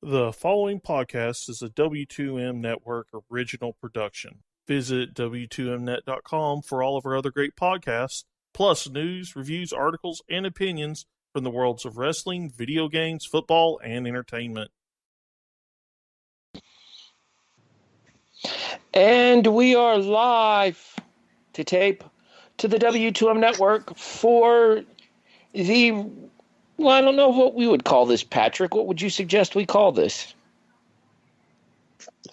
The following podcast is a W2M Network original production. Visit W2Mnet.com for all of our other great podcasts, plus news, reviews, articles, and opinions from the worlds of wrestling, video games, football, and entertainment. And we are live to tape to the W2M Network for the, well, I don't know what we would call this, Patrick. What would you suggest we call this?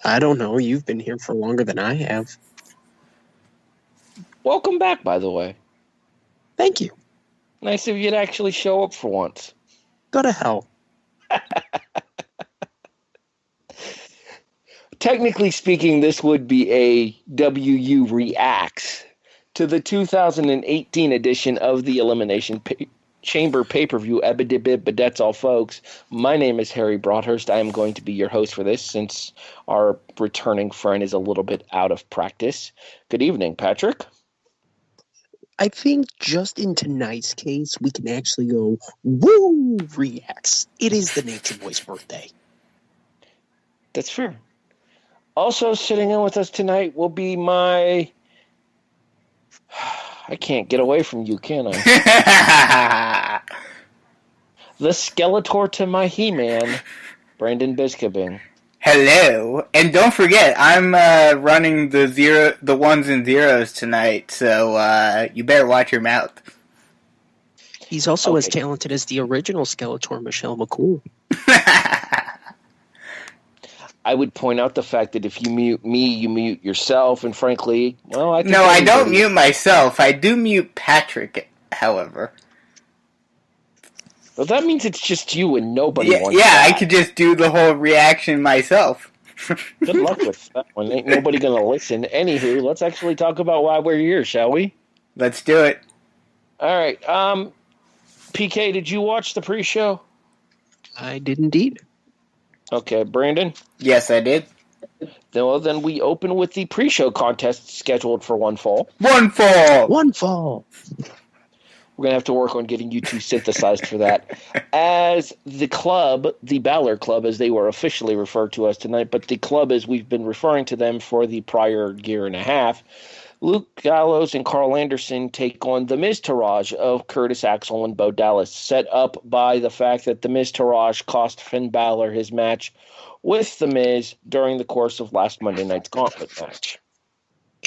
I don't know. You've been here for longer than I have. Welcome back, by the way. Thank you. Nice of you to actually show up for once. Go to hell. Technically speaking, this would be a WU Reacts to the 2018 edition of the Elimination Chamber pay-per-view. But that's all, folks. My name is Harry Broadhurst. I am going to be your host for this since our returning friend is a little bit out of practice. Good evening, Patrick. I think just in tonight's case, we can actually go, woo, Reacts. It is the Nature Boy's birthday. That's fair. Also sitting in with us tonight will be my... I can't get away from you, can I? The Skeletor to my He-Man, Brandon Bisko. Hello, and don't forget, I'm running the ones and zeros tonight, so you better watch your mouth. He's also as talented as the original Skeletor, Michelle McCool. I would point out the fact that if you mute me, you mute yourself, and frankly, well, I think No, I don't mute myself. I do mute Patrick, however. Well, that means it's just you and nobody wants Yeah, that. I could just do the whole reaction myself. Good luck with that one. Ain't nobody going to listen. Anywho, let's actually talk about why we're here, shall we? Let's do it. All right. PK, did you watch the pre-show? I did indeed. Okay, Brandon? Yes, I did. Then we open with the pre-show contest scheduled for one fall. One fall! One fall! We're going to have to work on getting you two synthesized for that. As the club, the Balor Club, as they were officially referred to as tonight, but the club as we've been referring to them for the prior year and a half, Luke Gallows and Carl Anderson take on the Miz Taraj of Curtis Axel and Bo Dallas, set up by the fact that the Miz Taraj cost Finn Balor his match with the Miz during the course of last Monday night's Gauntlet match.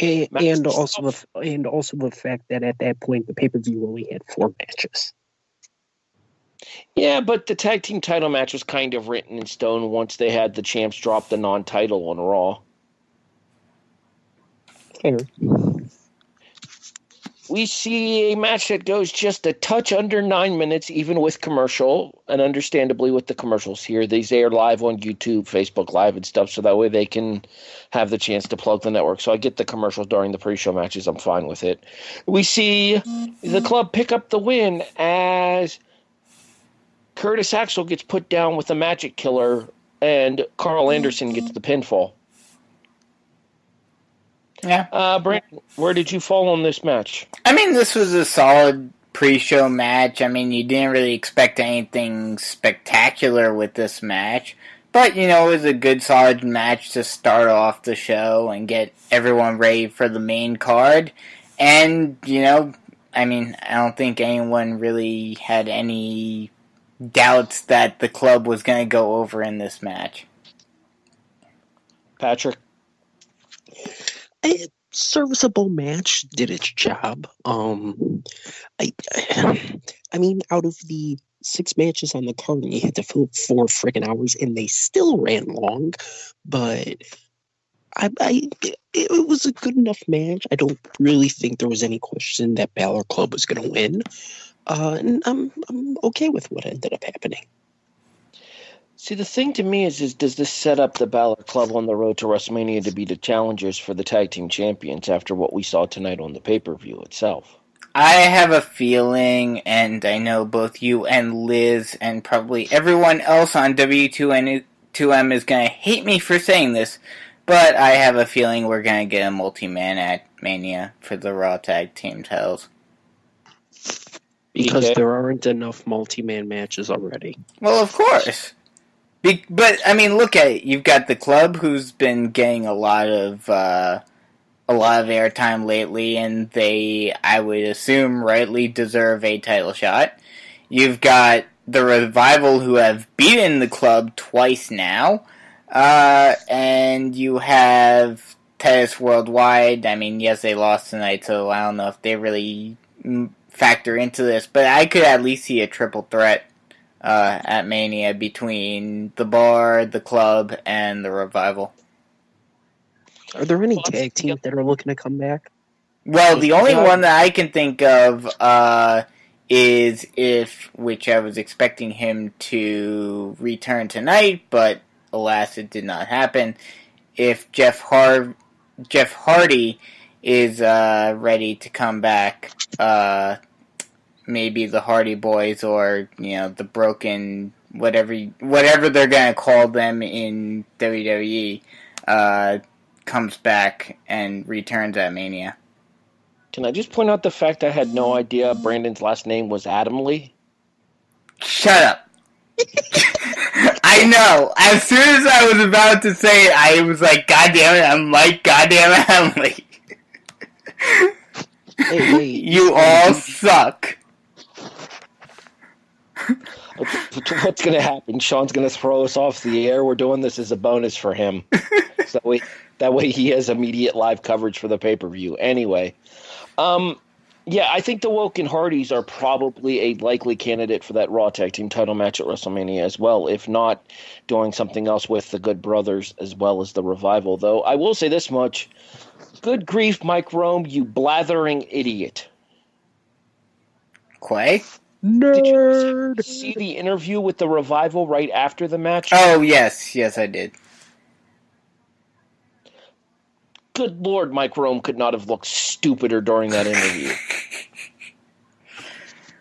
And also the fact that at that point the pay-per-view only had 4 matches. Yeah, but the tag team title match was kind of written in stone once they had the champs drop the non-title on Raw. Fair. We see a match that goes just a touch under 9 minutes, even with commercial, and understandably with the commercials here. These air live on YouTube, Facebook Live, and stuff, so that way they can have the chance to plug the network. So I get the commercials during the pre-show matches. I'm fine with it. We see the club pick up the win as Curtis Axel gets put down with a magic killer, and Carl Anderson gets the pinfall. Yeah. Brandon, where did you fall on this match? I mean, this was a solid pre-show match. I mean, you didn't really expect anything spectacular with this match. But, you know, it was a good, solid match to start off the show and get everyone ready for the main card. And, you know, I mean, I don't think anyone really had any doubts that the club was going to go over in this match. Patrick? A serviceable match, did its job. I mean, out of the 6 matches on the card, you had to fill 4 freaking hours, and they still ran long. But it was a good enough match. I don't really think there was any question that Balor Club was going to win, and I'm okay with what ended up happening. See, the thing to me is does this set up the Balor Club on the road to WrestleMania to be the challengers for the tag team champions after what we saw tonight on the pay-per-view itself? I have a feeling, and I know both you and Liz and probably everyone else on W2M is going to hate me for saying this, but I have a feeling we're going to get a multi-man at Mania for the Raw Tag Team titles. Because there aren't enough multi-man matches already. Well, of course. But I mean, look at it. You've got the club, who's been getting a lot of airtime lately, and they, I would assume, rightly deserve a title shot. You've got the Revival, who have beaten the club twice now, and you have Titus Worldwide. I mean, yes, they lost tonight, so I don't know if they really factor into this, but I could at least see a triple threat at Mania between the Bar, the Club, and the Revival. Are there any tag teams that are looking to come back? Well, the only one that I can think of is which I was expecting him to return tonight, but alas, it did not happen. If Jeff Hardy is ready to come back, maybe the Hardy Boys, or the Broken, whatever they're gonna call them in WWE, comes back and returns at Mania. Can I just point out the fact I had no idea Brandon's last name was Adamley? Shut up. I know. As soon as I was about to say it, I was like, God damn it, I'm like, goddamn Adamley. Hey, you all suck. What's going to happen? Sean's going to throw us off the air. We're doing this as a bonus for him. So that way he has immediate live coverage for the pay-per-view. Anyway, yeah, I think the Woken Hardys are probably a likely candidate for that Raw Tag Team title match at WrestleMania as well, if not doing something else with the Good Brothers as well as the Revival. Though I will say this much. Good grief, Mike Rome, you blathering idiot. Quay? Nerd. Did you see the interview with the Revival right after the match? Oh, yes, I did. Good Lord, Mike Rome could not have looked stupider during that interview.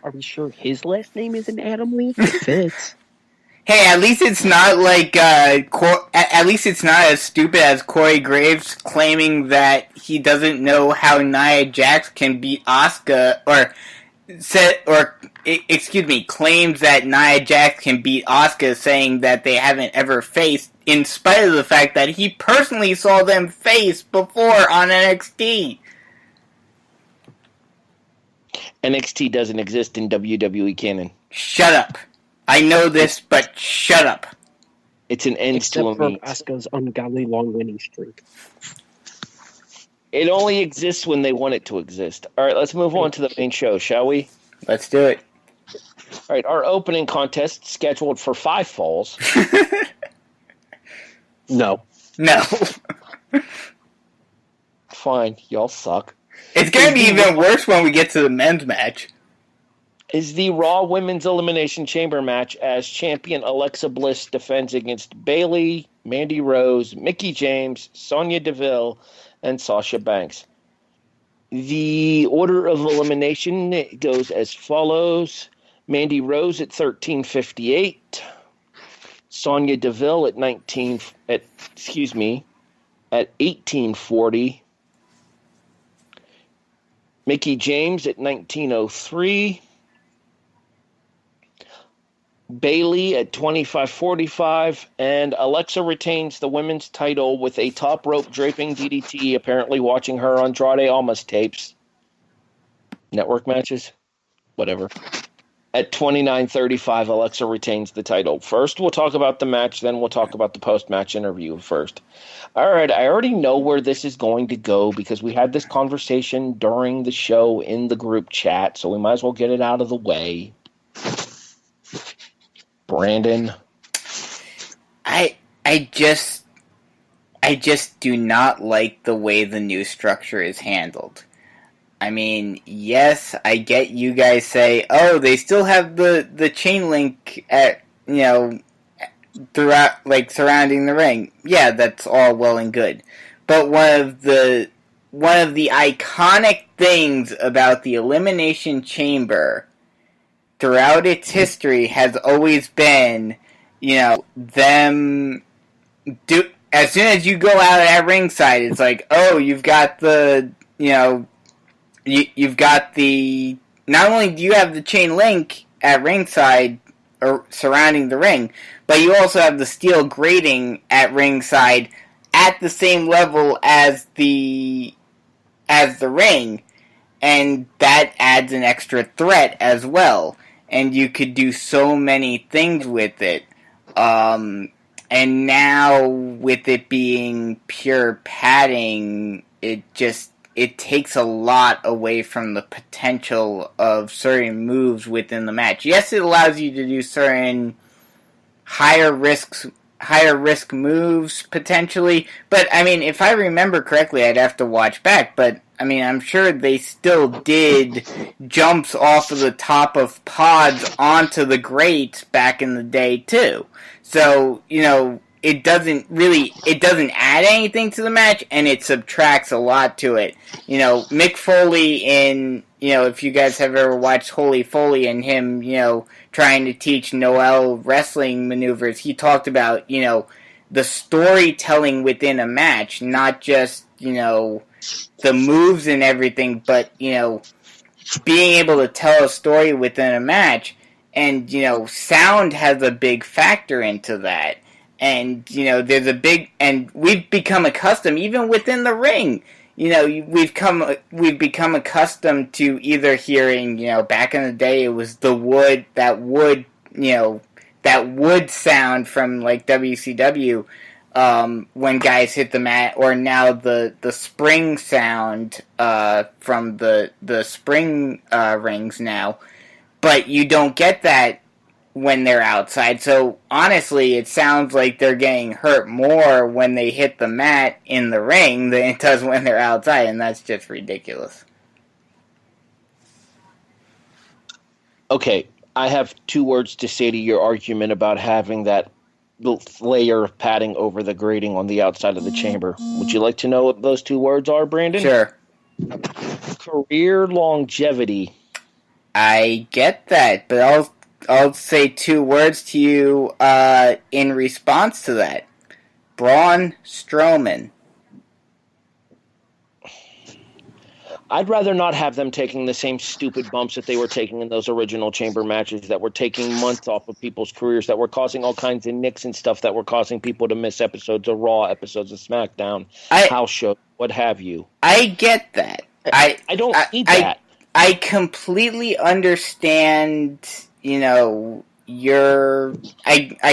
Are we sure his last name isn't Adam Lee? It fits. Hey, at least it's not like, at least it's not as stupid as Corey Graves claiming that he doesn't know how Nia Jax can beat Asuka, claims that Nia Jax can beat Asuka, saying that they haven't ever faced, in spite of the fact that he personally saw them face before on NXT. NXT doesn't exist in WWE canon. Shut up. I know this, but shut up. It's an end Except to a for means. Asuka's ungodly long winning streak. It only exists when they want it to exist. All right, let's move on to the main show, shall we? Let's do it. All right, our opening contest scheduled for 5 falls. No. No. Fine, y'all suck. It's going to be even worse when we get to the men's match. Is the Raw Women's Elimination Chamber match as champion Alexa Bliss defends against Bayley, Mandy Rose, Mickie James, Sonya Deville, and Sasha Banks. The order of elimination goes as follows. Mandy Rose at 13:58. Sonya Deville at 18:40. Mickie James at 19:03. Bayley at 25:45, and Alexa retains the women's title with a top rope draping DDT, apparently watching her Andrade Almas tapes. Network matches? Whatever. At 29:35, Alexa retains the title. First, we'll talk about the match, then we'll talk about the post-match interview first. All right, I already know where this is going to go because we had this conversation during the show in the group chat, so we might as well get it out of the way. Brandon, I just do not like the way the new structure is handled. I mean, yes, I get you guys say, oh, they still have the chain link at, throughout, like, surrounding the ring. Yeah, that's all well and good. But one of the iconic things about the Elimination Chamber throughout its history has always been, them do, as soon as you go out at ringside, it's like, oh, you've got the, you've got the, not only do you have the chain link at ringside or surrounding the ring, but you also have the steel grating at ringside at the same level as the ring, and that adds an extra threat as well. And you could do so many things with it. And now, with it being pure padding, it takes a lot away from the potential of certain moves within the match. Yes, it allows you to do certain higher risk moves, potentially. But, I mean, if I remember correctly, I'd have to watch back, but I mean, I'm sure they still did jumps off of the top of pods onto the grate back in the day, too. So, it doesn't add anything to the match, and it subtracts a lot to it. Mick Foley if you guys have ever watched Holy Foley and him, trying to teach Noel wrestling maneuvers, he talked about, the storytelling within a match, not just, the moves and everything, but, being able to tell a story within a match. And, sound has a big factor into that. And, there's and we've become accustomed, even within the ring, we've become accustomed to either hearing, back in the day it was that wood sound from, like, WCW, when guys hit the mat, or now the spring sound, from the spring, rings now. But you don't get that when they're outside. So, honestly, it sounds like they're getting hurt more when they hit the mat in the ring than it does when they're outside, and that's just ridiculous. Okay, I have 2 words to say to your argument about having that layer of padding over the grating on the outside of the chamber. Would you like to know what those 2 words are, Brandon? Sure. Career longevity. I get that, but I'll say 2 words to you in response to that. Braun Strowman. I'd rather not have them taking the same stupid bumps that they were taking in those original chamber matches, that were taking months off of people's careers, that were causing all kinds of nicks and stuff, that were causing people to miss episodes of Raw, episodes of SmackDown, house shows, what have you. I get that. I don't need that. I completely understand, I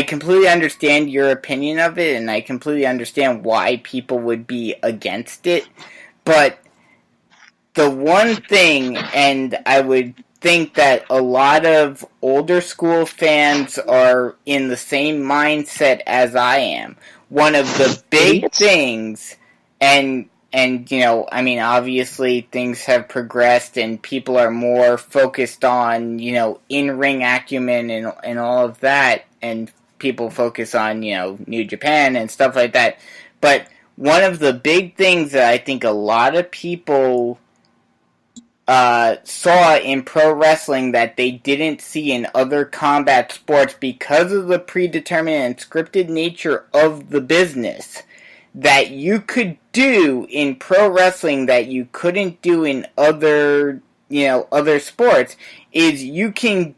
completely understand your opinion of it, and I completely understand why people would be against it, but the one thing, and I would think that a lot of older school fans are in the same mindset as I am. One of the big things, and obviously things have progressed and people are more focused on, in-ring acumen and all of that, and people focus on, New Japan and stuff like that. But one of the big things that I think a lot of people saw in pro wrestling that they didn't see in other combat sports because of the predetermined and scripted nature of the business, that you could do in pro wrestling that you couldn't do in other sports, is you can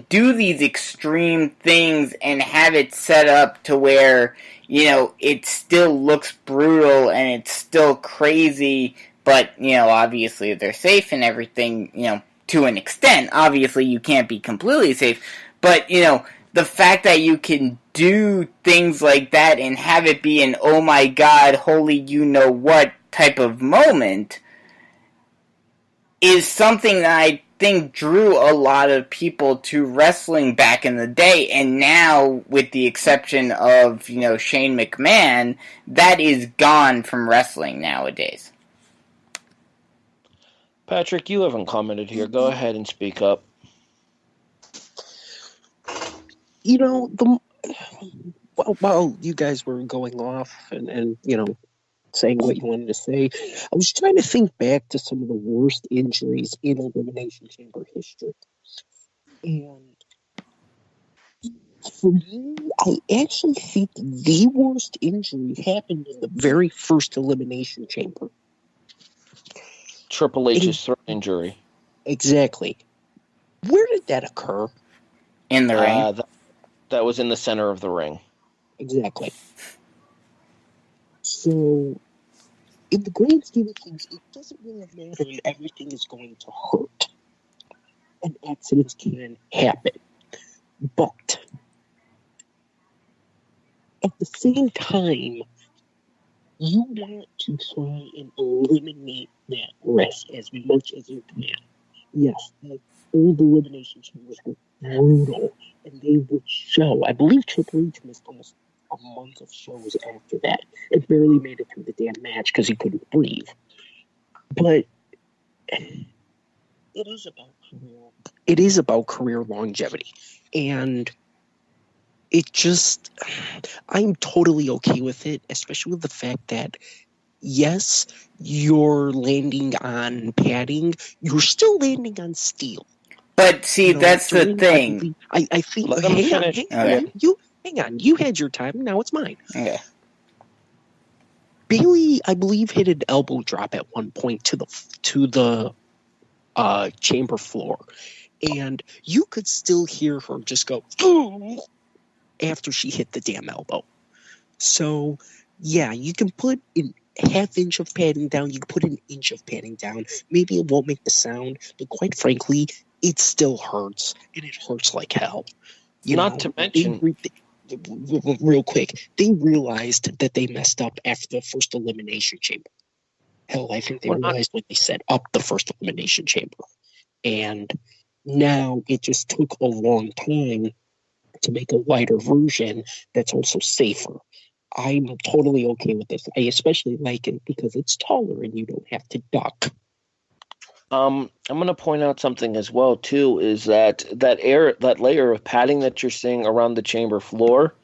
do these extreme things and have it set up to where, it still looks brutal and it's still crazy, but, obviously they're safe and everything, to an extent. Obviously you can't be completely safe, but, the fact that you can do things like that and have it be an oh my god, holy you-know-what type of moment is something that I think drew a lot of people to wrestling back in the day, and now, with the exception of, Shane McMahon, that is gone from wrestling nowadays. Patrick, you haven't commented here. Go ahead and speak up. While you guys were going off and saying what you wanted to say, I was trying to think back to some of the worst injuries in Elimination Chamber history. And for me, I actually think the worst injury happened in the very first Elimination Chamber. Triple H's throat injury. Exactly. Where did that occur? In the ring. That was in the center of the ring. Exactly. So, in the grand scheme of things, it doesn't really matter if everything is going to hurt. And accidents can happen. But, at the same time, you want to try and eliminate that risk as much as you can. Yes, the old Elimination Chambers were brutal, and they would show. I believe Triple H missed almost a month of shows after that. It barely made it through the damn match because he couldn't breathe. But it is about career longevity, and it just, I'm totally okay with it, especially with the fact that, yes, you're landing on padding, you're still landing on steel. But see, that's the thing. I think. Let him finish. Hang on. You had your time. Now it's mine. Okay. Bayley, I believe, hit an elbow drop at one point to the chamber floor, and you could still hear her just go "Ooh," after she hit the damn elbow. So, yeah, you can put an half-inch of padding down. You can put an inch of padding down. Maybe it won't make the sound, but quite frankly, it still hurts, and it hurts like hell. Not to mention, real quick, they realized that they messed up after the first Elimination Chamber. Hell, I think they realized when they set up the first Elimination Chamber. And now it just took a long time to make a lighter version that's also safer. I'm totally okay with this. I especially like it because it's taller and you don't have to duck. I'm going to point out something as well too, is that layer of padding that you're seeing around the chamber floor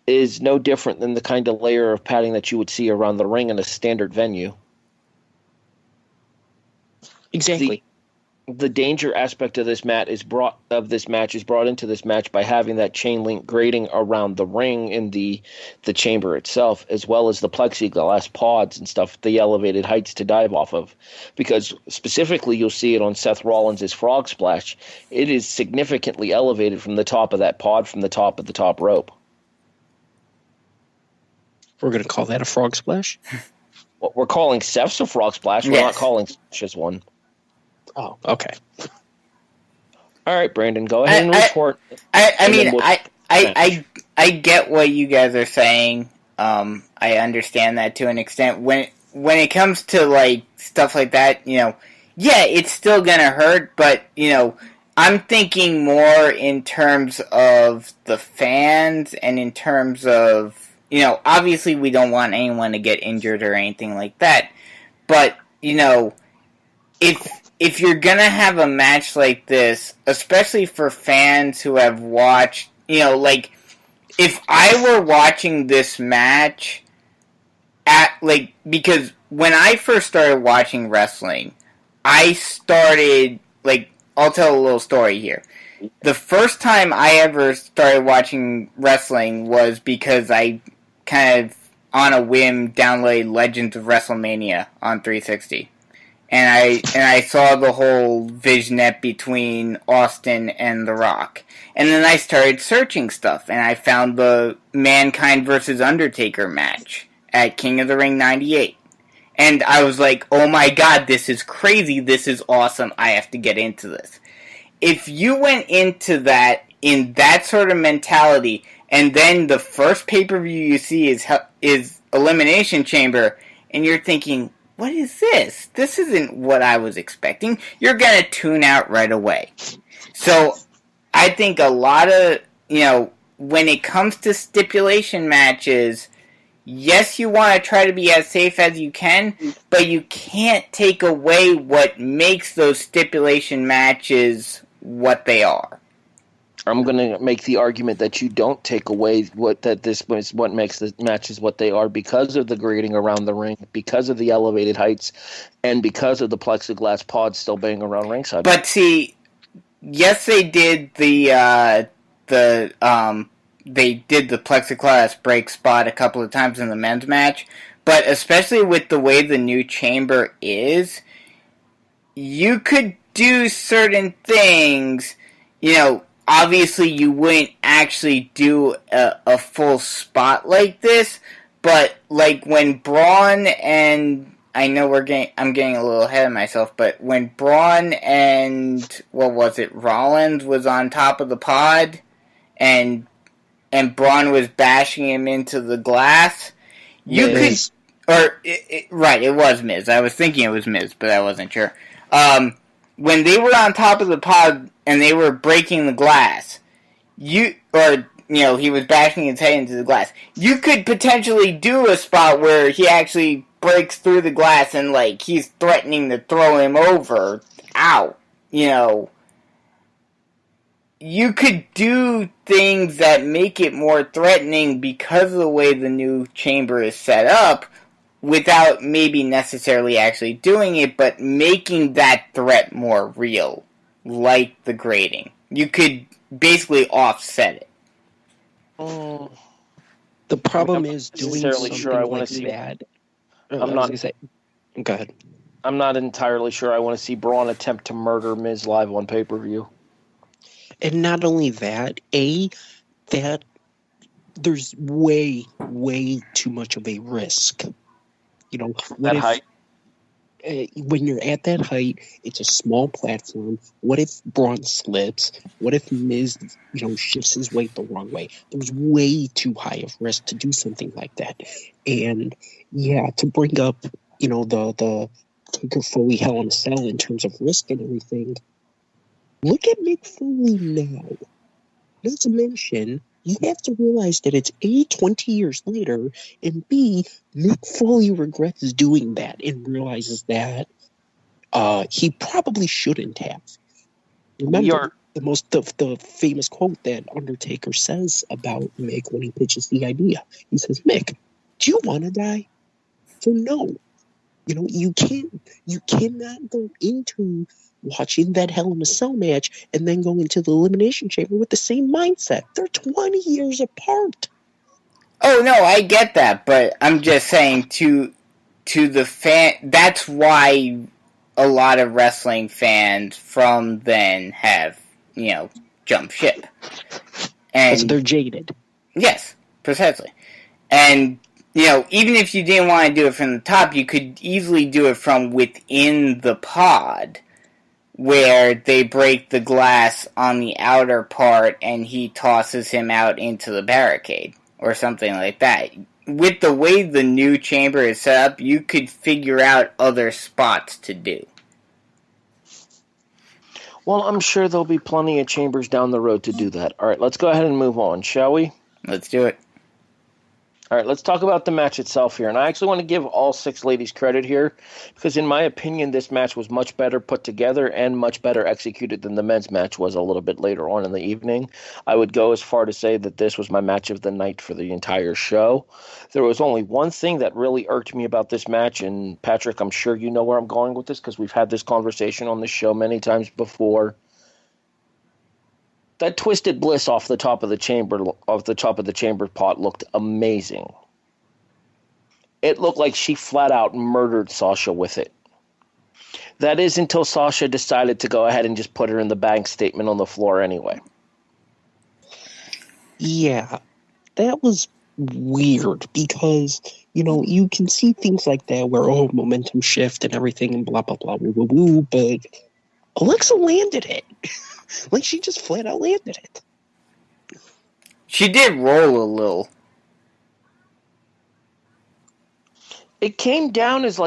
is no different than the kind of layer of padding that you would see around the ring in a standard venue. Exactly. The danger aspect of this match is brought into this match by having that chain link grating around the ring in the chamber itself, as well as the plexiglass pods and stuff, the elevated heights to dive off of. Because specifically, you'll see it on Seth Rollins' frog splash. It is significantly elevated from the top of that pod, from the top of the top rope. We're going to call that a frog splash? Well, we're calling Seth's a frog splash. We're not calling Sash's one. Oh, okay. All right, Brandon, go ahead and report. I get what you guys are saying. I understand that to an extent. When it comes to like stuff like that, it's still gonna hurt, but I'm thinking more in terms of the fans and in terms of obviously we don't want anyone to get injured or anything like that, but if you're gonna have a match like this, especially for fans who have watched, if I were watching this match because when I first started watching wrestling, I started, I'll tell a little story here. The first time I ever started watching wrestling was because I kind of, on a whim, downloaded Legends of Wrestlemania on 360. And I saw the whole vignette between Austin and The Rock. And then I started searching stuff, and I found the Mankind vs. Undertaker match at King of the Ring 98. And I was like, oh my god, this is crazy, this is awesome, I have to get into this. If you went into that in that sort of mentality, and then the first pay-per-view you see is Elimination Chamber, and you're thinking, what is this? This isn't what I was expecting. You're going to tune out right away. So, I think a lot of, when it comes to stipulation matches, yes, you want to try to be as safe as you can, but you can't take away what makes those stipulation matches what they are. I'm going to make the argument that you don't take away what makes the matches what they are, because of the grating around the ring, because of the elevated heights, and because of the plexiglass pods still being around ringside. But see, yes, they did they did the plexiglass break spot a couple of times in the men's match, but especially with the way the new chamber is, you could do certain things, obviously you wouldn't actually do a full spot like this, but like when Braun and I'm getting a little ahead of myself, but when Braun and Rollins was on top of the pod, and Braun was bashing him into the glass, you Miz. it was Miz. I was thinking it was Miz, but I wasn't sure. When they were on top of the pod and they were breaking the glass, he was bashing his head into the glass. You could potentially do a spot where he actually breaks through the glass and, like, he's threatening to throw him over, out, You could do things that make it more threatening because of the way the new chamber is set up, without maybe necessarily actually doing it, but making that threat more real, like the grating. You could basically offset it. The problem is doing something sure I want like to see that. I'm not. Go ahead. I'm not entirely sure I want to see Braun attempt to murder Miz live on pay-per-view. And not only that, that there's way too much of a risk. That height. When you're at that height, it's a small platform. What if Braun slips? What if Miz, shifts his weight the wrong way? There's way too high of risk to do something like that. And yeah, to bring up, the Taker Foley Hell in a Cell in terms of risk and everything. Look at Mick Foley now. Not to mention, you have to realize that it's A, 20 years later, and B, Mick Foley regrets doing that and realizes that he probably shouldn't have. Remember the famous quote that Undertaker says about Mick when he pitches the idea. He says, "Mick, do you want to die?" So no. You cannot go into watching that Hell in a Cell match and then go into the Elimination Chamber with the same mindset. They're 20 years apart. Oh, no, I get that, but I'm just saying to the fan, that's why a lot of wrestling fans from then have, jumped ship. Because they're jaded. Yes, precisely. And even if you didn't want to do it from the top, you could easily do it from within the pod, where they break the glass on the outer part and he tosses him out into the barricade, or something like that. With the way the new chamber is set up, you could figure out other spots to do. Well, I'm sure there'll be plenty of chambers down the road to do that. All right, let's go ahead and move on, shall we? Let's do it. All right, let's talk about the match itself here. And I actually want to give all 6 ladies credit here because, in my opinion, this match was much better put together and much better executed than the men's match was a little bit later on in the evening. I would go as far to say that this was my match of the night for the entire show. There was only one thing that really irked me about this match, and Patrick, I'm sure you know where I'm going with this because we've had this conversation on the show many times before. That Twisted Bliss off the top of the chamber pot looked amazing. It looked like she flat out murdered Sasha with it. That is until Sasha decided to go ahead and just put her in the bank statement on the floor anyway. Yeah, that was weird because, you can see things like that where, momentum shift and everything and blah, blah, blah, woo, woo, woo, but Alexa landed it. Like, she just flat out landed it. She did roll a little. It came down as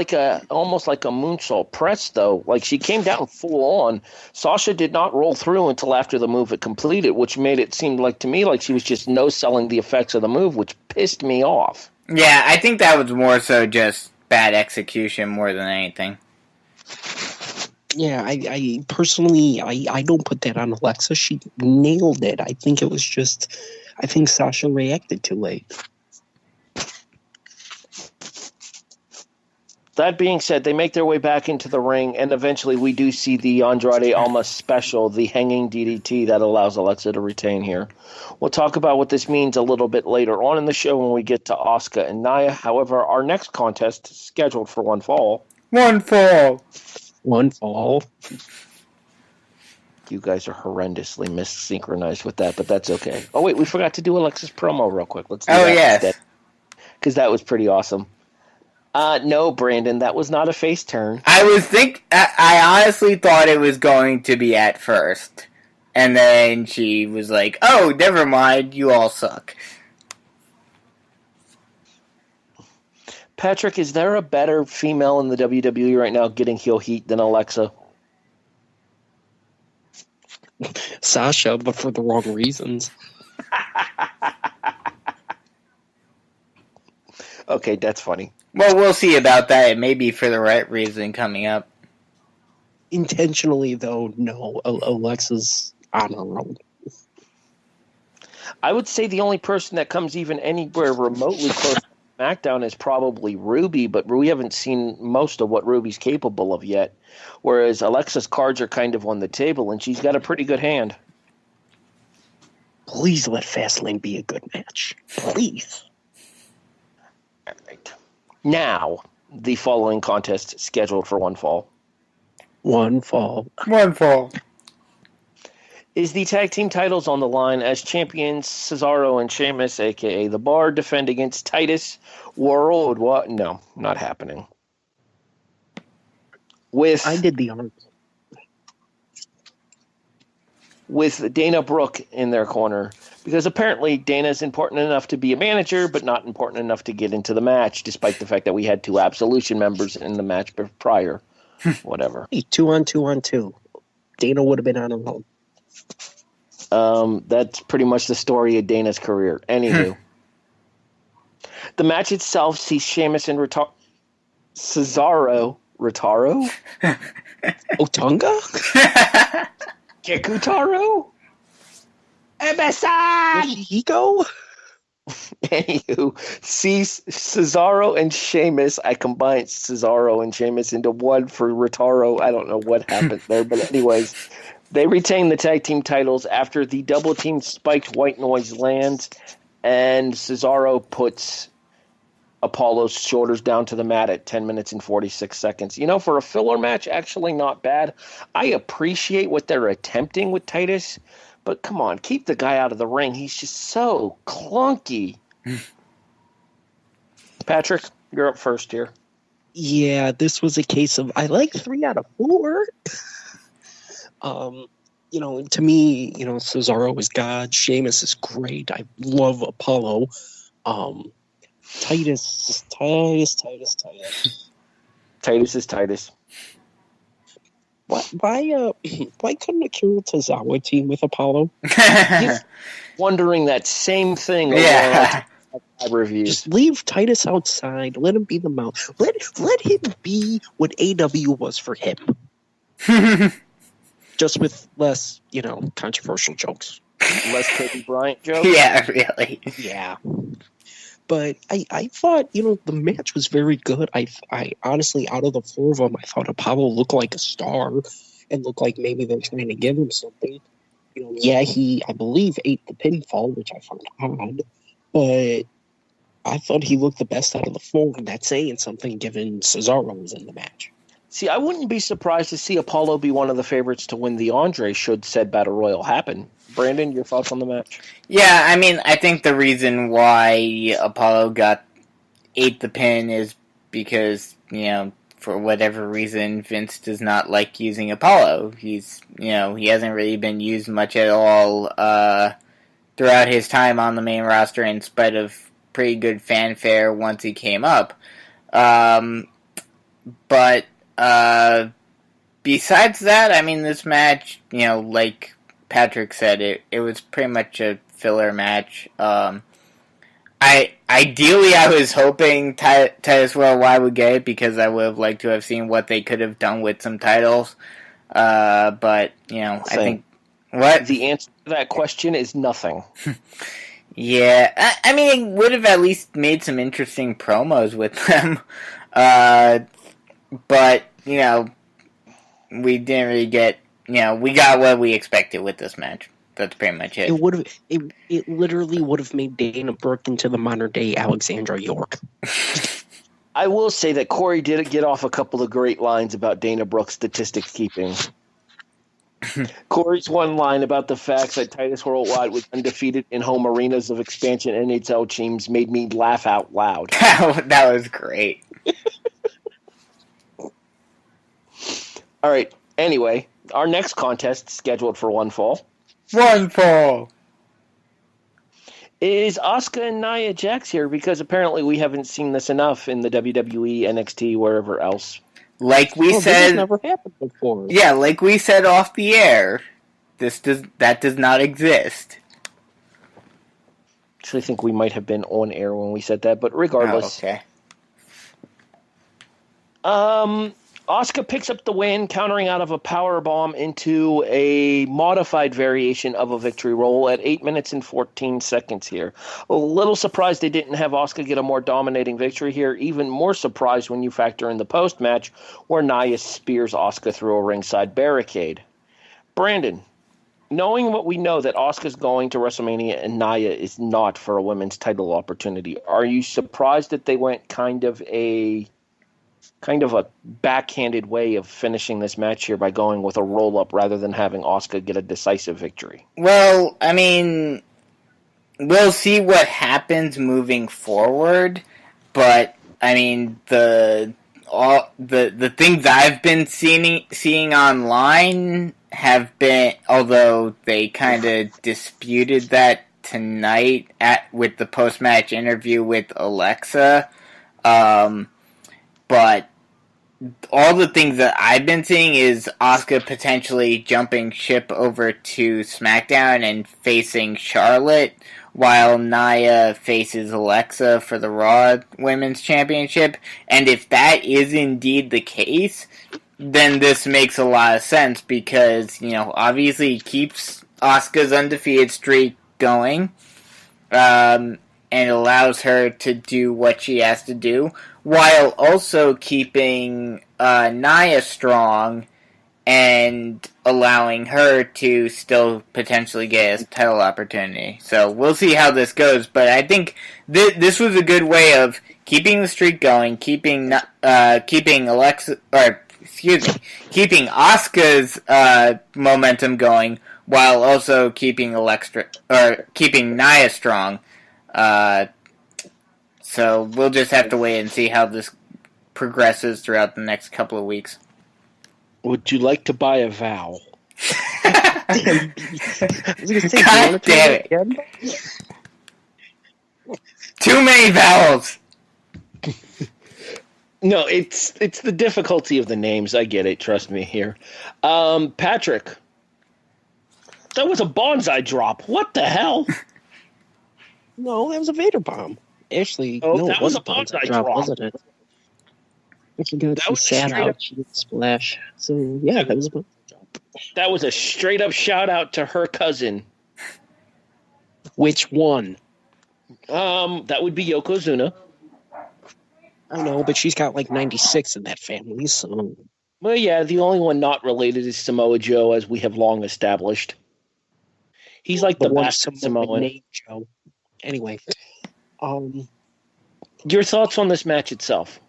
almost like a moonsault press, though. Like, she came down full on. Sasha did not roll through until after the move had completed, which made it seem like to me like she was just no-selling the effects of the move, which pissed me off. Yeah, I think that was more so just bad execution more than anything. Yeah, I personally, I don't put that on Alexa. She nailed it. I think Sasha reacted too late. That being said, they make their way back into the ring, and eventually we do see the Andrade Almas special, the hanging DDT that allows Alexa to retain here. We'll talk about what this means a little bit later on in the show when we get to Asuka and Nia. However, our next contest is scheduled for one fall. One fall. One fall. You guys are horrendously missynchronized with that, but that's okay. Oh, wait, we forgot to do Alexa's promo real quick. Let's do that instead. Because that was pretty awesome. No, Brandon, that was not a face turn. I honestly thought it was going to be at first. And then she was like, oh, never mind, you all suck. Patrick, is there a better female in the WWE right now getting heel heat than Alexa? Sasha, but for the wrong reasons. Okay, that's funny. Well, we'll see about that. It may be for the right reason coming up. Intentionally, though, no. Alexa's on her own. I would say the only person that comes even anywhere remotely close to SmackDown is probably Ruby, but we haven't seen most of what Ruby's capable of yet. Whereas Alexa's cards are kind of on the table, and she's got a pretty good hand. Please let Fastlane be a good match. Please. All right. Now, the following contest is scheduled for one fall. One fall. Is the tag team titles on the line as champions Cesaro and Sheamus, a.k.a. The Bar, defend against Titus World? What? No, not happening. I did the honors. With Dana Brooke in their corner, because apparently Dana's important enough to be a manager, but not important enough to get into the match, despite the fact that we had 2 Absolution members in the match prior. Whatever. Hey, 2-on-2-on-2. Dana would have been on her own. That's pretty much the story of Dana's career. Anywho. The match itself sees Sheamus and Cesaro. Rotaro? Otunga? Kekutaro? Emerson! Yoshihiko? Anywho, sees Cesaro and Sheamus. I combined Cesaro and Sheamus into one for Rotaro. I don't know what happened there, but anyways, they retain the tag team titles after the double team spiked white noise lands, and Cesaro puts Apollo's shoulders down to the mat at 10 minutes and 46 seconds. You know, for a filler match, actually not bad. I appreciate what they're attempting with Titus, but come on, keep the guy out of the ring. He's just so clunky. Patrick, you're up first here. Yeah, this was a case of I like 3 out of 4. You know, to me, you know, Cesaro is God. Sheamus is great. I love Apollo. Titus is Titus. Why couldn't Akira Tozawa team with Apollo? He's wondering that same thing. Yeah. Reviews. Just leave Titus outside. Let him be the mouth. Let him be what AW was for him. Just with less, you know, controversial jokes. Less Kobe Bryant jokes? Yeah, really. Yeah. But I thought, you know, the match was very good. I honestly, out of the 4 of them, I thought Apollo looked like a star and looked like maybe they're trying to give him something. You know, yeah, he, I believe, ate the pinfall, which I found odd. But I thought he looked the best out of the 4, and that's saying something given Cesaro was in the match. See, I wouldn't be surprised to see Apollo be one of the favorites to win the Andre should said Battle Royal happen. Brandon, your thoughts on the match? Yeah, I mean, I think the reason why Apollo ate the pin is because, you know, for whatever reason, Vince does not like using Apollo. He's, you know, he hasn't really been used much at all throughout his time on the main roster, in spite of pretty good fanfare once he came up. But besides that, I mean, this match, you know, like Patrick said, it was pretty much a filler match. Ideally, I was hoping Titus Worldwide would get it, because I would have liked to have seen what they could have done with some titles. But, you know, Same. I think... What? The answer to that question is nothing. Yeah, I mean, it would have at least made some interesting promos with them. But, you know, we didn't really get... You know, we got what we expected with this match. That's pretty much it. It literally would have made Dana Brooke into the modern day Alexandra York. I will say that Corey did get off a couple of great lines about Dana Brooke's statistics keeping. Corey's one line about the fact that Titus Worldwide was undefeated in home arenas of expansion NHL teams made me laugh out loud. That was great. All right. Anyway, our next contest, scheduled for one fall, is Asuka and Nia Jax here, because apparently we haven't seen this enough in the WWE, NXT, wherever else. Like we This said, has never happened before. yeah, like we said off the air, that does not exist. Actually, I think we might have been on air when we said that, but regardless. Oh, okay. Asuka picks up the win, countering out of a power bomb into a modified variation of a victory roll at 8 minutes and 14 seconds here. A little surprised they didn't have Asuka get a more dominating victory here. Even more surprised when you factor in the post-match where Nia spears Asuka through a ringside barricade. Brandon, knowing what we know that Asuka's going to WrestleMania and Nia is not for a women's title opportunity, are you surprised that they went kind of a backhanded way of finishing this match here by going with a roll-up rather than having Asuka get a decisive victory? Well, I mean, we'll see what happens moving forward, but I mean the things I've been seeing online have been, although they kind of disputed that tonight with the post-match interview with Alexa, but all the things that I've been seeing is Asuka potentially jumping ship over to SmackDown and facing Charlotte, while Nia faces Alexa for the Raw Women's Championship. And if that is indeed the case, then this makes a lot of sense, because, obviously it keeps Asuka's undefeated streak going, and allows her to do what she has to do, while also keeping Nia strong and allowing her to still potentially get a title opportunity. So we'll see how this goes, but I think this was a good way of keeping the streak going, keeping Asuka's momentum going, while also keeping Nia strong. So we'll just have to wait and see how this progresses throughout the next couple of weeks. Would you like to buy a vow? God damn it. Too many vowels. No, it's the difficulty of the names. I get it. Trust me here. Patrick, that was a bonsai drop. What the hell? No, that was a Vader bomb. Actually, no, it was was a bonsai drop, wasn't it? I forgot That she was sat out. She didn't splash. So, yeah, that was a bonsai drop. That was a straight-up shout-out to her cousin. Which one? That would be Yokozuna. I know, but she's got like 96 in that family, so... Well, yeah, the only one not related is Samoa Joe, as we have long established. He's like the best Samoan. Joe. Anyway, your thoughts on this match itself?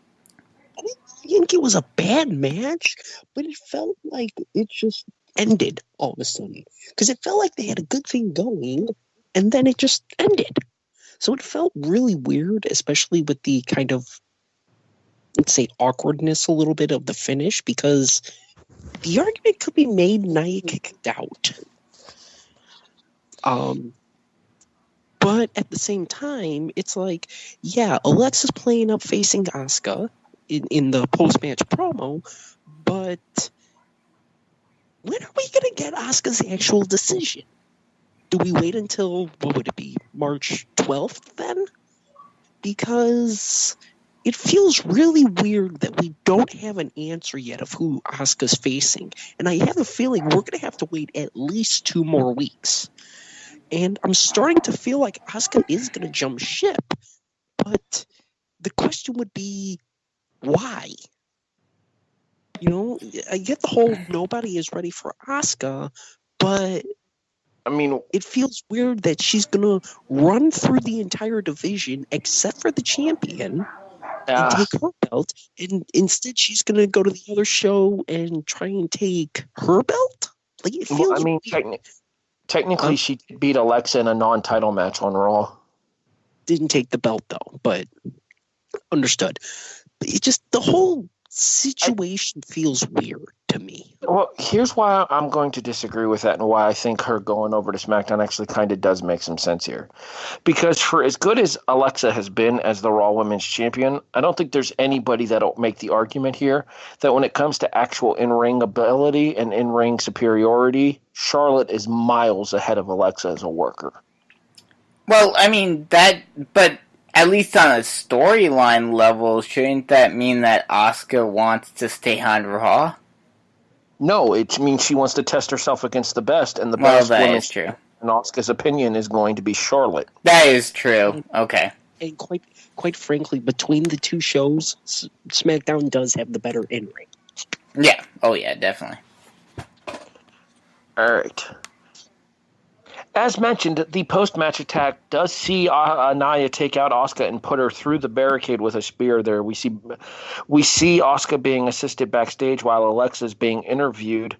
I didn't think it was a bad match, but it felt like it just ended all of a sudden. Because it felt like they had a good thing going, and then it just ended. So it felt really weird, especially with the kind of, let's say, awkwardness a little bit of the finish, because the argument could be made Nia kicked out. But at the same time, it's like, yeah, Alexa's playing up facing Asuka in the post-match promo, but when are we going to get Asuka's actual decision? Do we wait until, what would it be, March 12th then? Because it feels really weird that we don't have an answer yet of who Asuka's facing. And I have a feeling we're going to have to wait at least 2 more weeks. And I'm starting to feel like Asuka is going to jump ship. But the question would be, why? I get the whole nobody is ready for Asuka, but I mean, it feels weird that she's going to run through the entire division except for the champion and take her belt. And instead she's going to go to the other show and try and take her belt? Like it Well, feels I mean, weird. technically, she beat Alexa in a non-title match on Raw. Didn't take the belt though, but understood. But it just the whole situation feels weird to me. Well, here's why I'm going to disagree with that and why I think her going over to SmackDown actually kind of does make some sense here. Because for as good as Alexa has been as the Raw Women's Champion, I don't think there's anybody that'll make the argument here that when it comes to actual in-ring ability and in-ring superiority, Charlotte is miles ahead of Alexa as a worker. Well, I mean, but at least on a storyline level, shouldn't that mean that Asuka wants to stay on Raw? No, it means she wants to test herself against the best, and the Well, best that women's is true. in Asuka's opinion is going to be Charlotte. That is true. Okay. And quite frankly, between the two shows, SmackDown does have the better in-ring. Yeah. Oh, yeah, definitely. All right. As mentioned, the post-match attack does see Naya take out Asuka and put her through the barricade with a spear there. We see Asuka being assisted backstage while Alexa is being interviewed.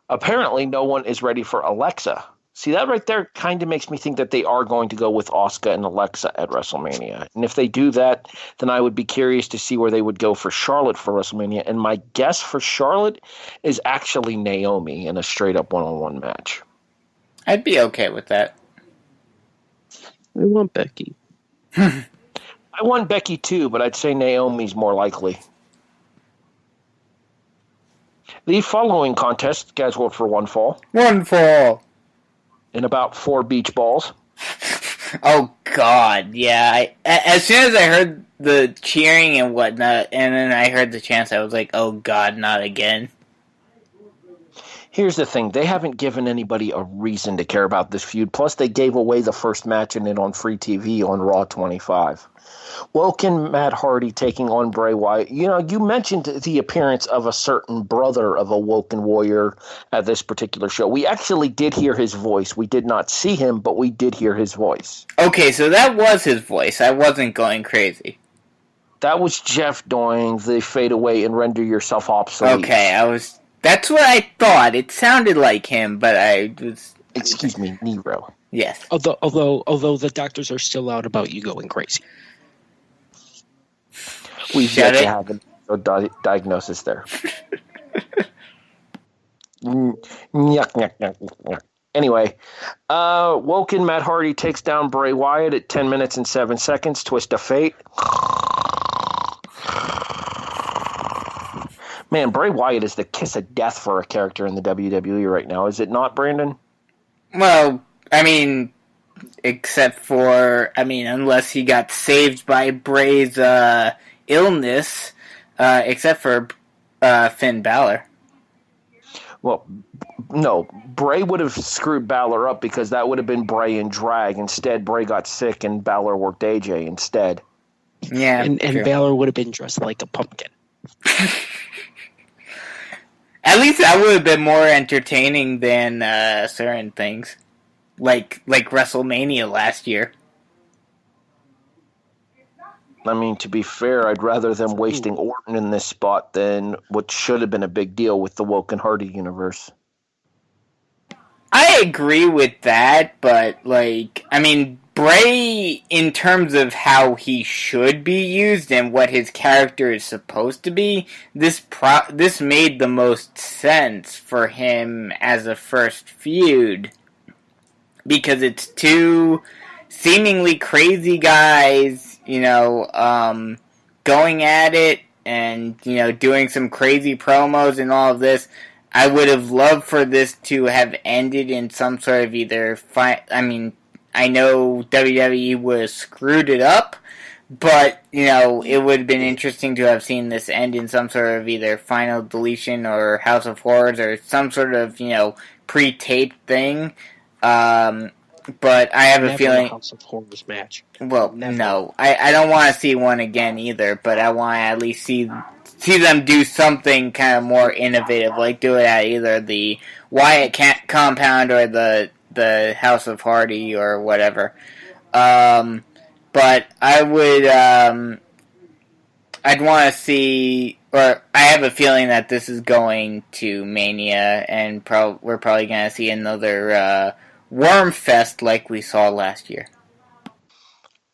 Apparently, no one is ready for Alexa. See, that right there kind of makes me think that they are going to go with Asuka and Alexa at WrestleMania. And if they do that, then I would be curious to see where they would go for Charlotte for WrestleMania. And my guess for Charlotte is actually Naomi in a straight-up one-on-one match. I'd be okay with that. I want Becky. I want Becky too, but I'd say Naomi's more likely. The following contest scheduled for one fall. One fall. In about 4 beach balls. Oh, God, yeah. As soon as I heard the cheering and whatnot, and then I heard the chants, I was like, oh, God, not again. Here's the thing. They haven't given anybody a reason to care about this feud. Plus, they gave away the first match in it on free TV on Raw 25. Woken Matt Hardy taking on Bray Wyatt. You know, you mentioned the appearance of a certain brother of a Woken Warrior at this particular show. We actually did hear his voice. We did not see him, but we did hear his voice. Okay, so that was his voice. I wasn't going crazy. That was Jeff doing the fade away and render yourself obsolete. Okay, that's what I thought. It sounded like him, but I was... Excuse me, Nero. Yes. Although the doctors are still out about you going crazy. We've yet to have a diagnosis there. Anyway, Woken Matt Hardy takes down Bray Wyatt at 10 minutes and 7 seconds. Twist of fate. Man, Bray Wyatt is the kiss of death for a character in the WWE right now, is it not, Brandon? Well, I mean, except for, unless he got saved by Bray's illness, except for Finn Balor. Well, no, Bray would have screwed Balor up because that would have been Bray in drag. Instead, Bray got sick and Balor worked AJ instead. Yeah, and Balor would have been dressed like a pumpkin. At least that would have been more entertaining than certain things, like WrestleMania last year. I mean, to be fair, I'd rather them wasting Orton in this spot than what should have been a big deal with the Woken Hardy universe. I agree with that, but, Bray, in terms of how he should be used and what his character is supposed to be, this made the most sense for him as a first feud. Because it's two seemingly crazy guys, going at it and, doing some crazy promos and all of this. I would have loved for this to have ended in some sort of either I know WWE would have screwed it up, but, it would have been interesting to have seen this end in some sort of either final deletion or House of Horrors or some sort of, pre-taped thing. But I have a feeling... House of Horrors match. Well, Never. no. I don't want to see one again either, but I want to at least see them do something kind of more innovative, like do it at either the Wyatt compound or the House of Hardy or whatever. But I would I'd want to see, or I have a feeling that this is going to Mania, and we're probably going to see another Worm Fest like we saw last year.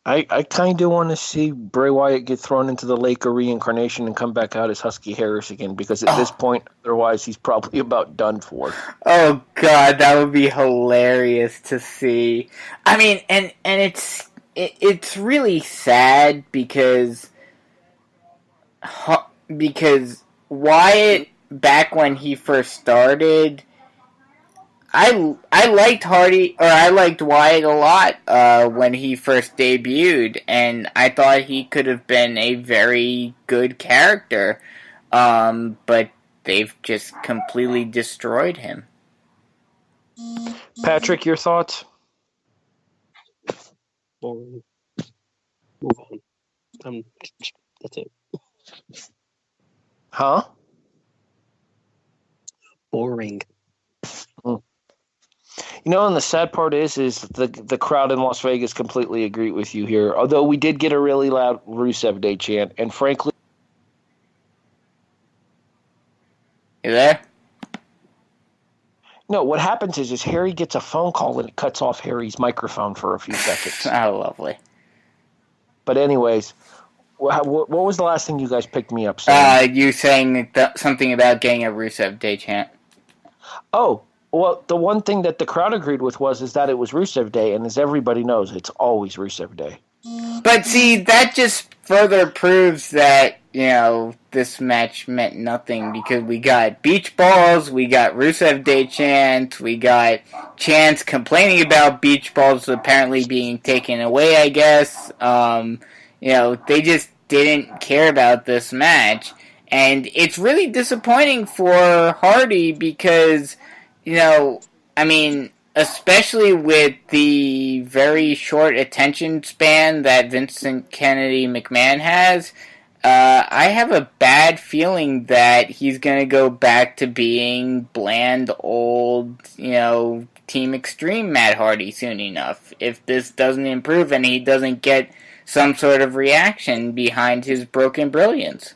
I kind of want to see Bray Wyatt get thrown into the lake of reincarnation and come back out as Husky Harris again, because at this point, otherwise, he's probably about done for. Oh, God, that would be hilarious to see. I mean, and it's really sad because Wyatt, back when he first started, I liked I liked Wyatt a lot when he first debuted, and I thought he could have been a very good character, but they've just completely destroyed him. Patrick, your thoughts? Boring. Move on. That's it. Huh? Boring. You know, and the sad part is the crowd in Las Vegas completely agreed with you here. Although we did get a really loud Rusev Day chant, and frankly, You there? no. What happens is Harry gets a phone call and it cuts off Harry's microphone for a few seconds. Oh, lovely. But anyways, what was the last thing you guys picked me up saying? You saying something about getting a Rusev Day chant. Oh. Well, the one thing that the crowd agreed with is that it was Rusev Day, and as everybody knows, it's always Rusev Day. But see, that just further proves that, this match meant nothing, because we got beach balls, we got Rusev Day chants, we got chants complaining about beach balls apparently being taken away, I guess. They just didn't care about this match. And it's really disappointing for Hardy because, especially with the very short attention span that Vincent Kennedy McMahon has, I have a bad feeling that he's going to go back to being bland, old, Team Extreme Matt Hardy soon enough. If this doesn't improve and he doesn't get some sort of reaction behind his broken brilliance.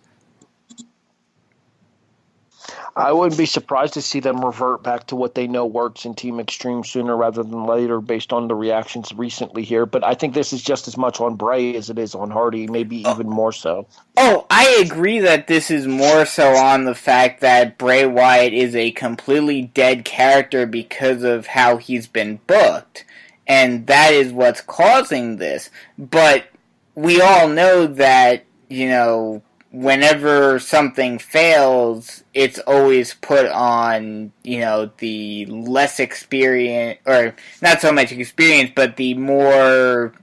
I wouldn't be surprised to see them revert back to what they know works in Team Extreme sooner rather than later based on the reactions recently here. But I think this is just as much on Bray as it is on Hardy, maybe even more so. Oh, I agree that this is more so on the fact that Bray Wyatt is a completely dead character because of how he's been booked. And that is what's causing this. But we all know that, whenever something fails, it's always put on, the less experienced, or not so much experience, but the more,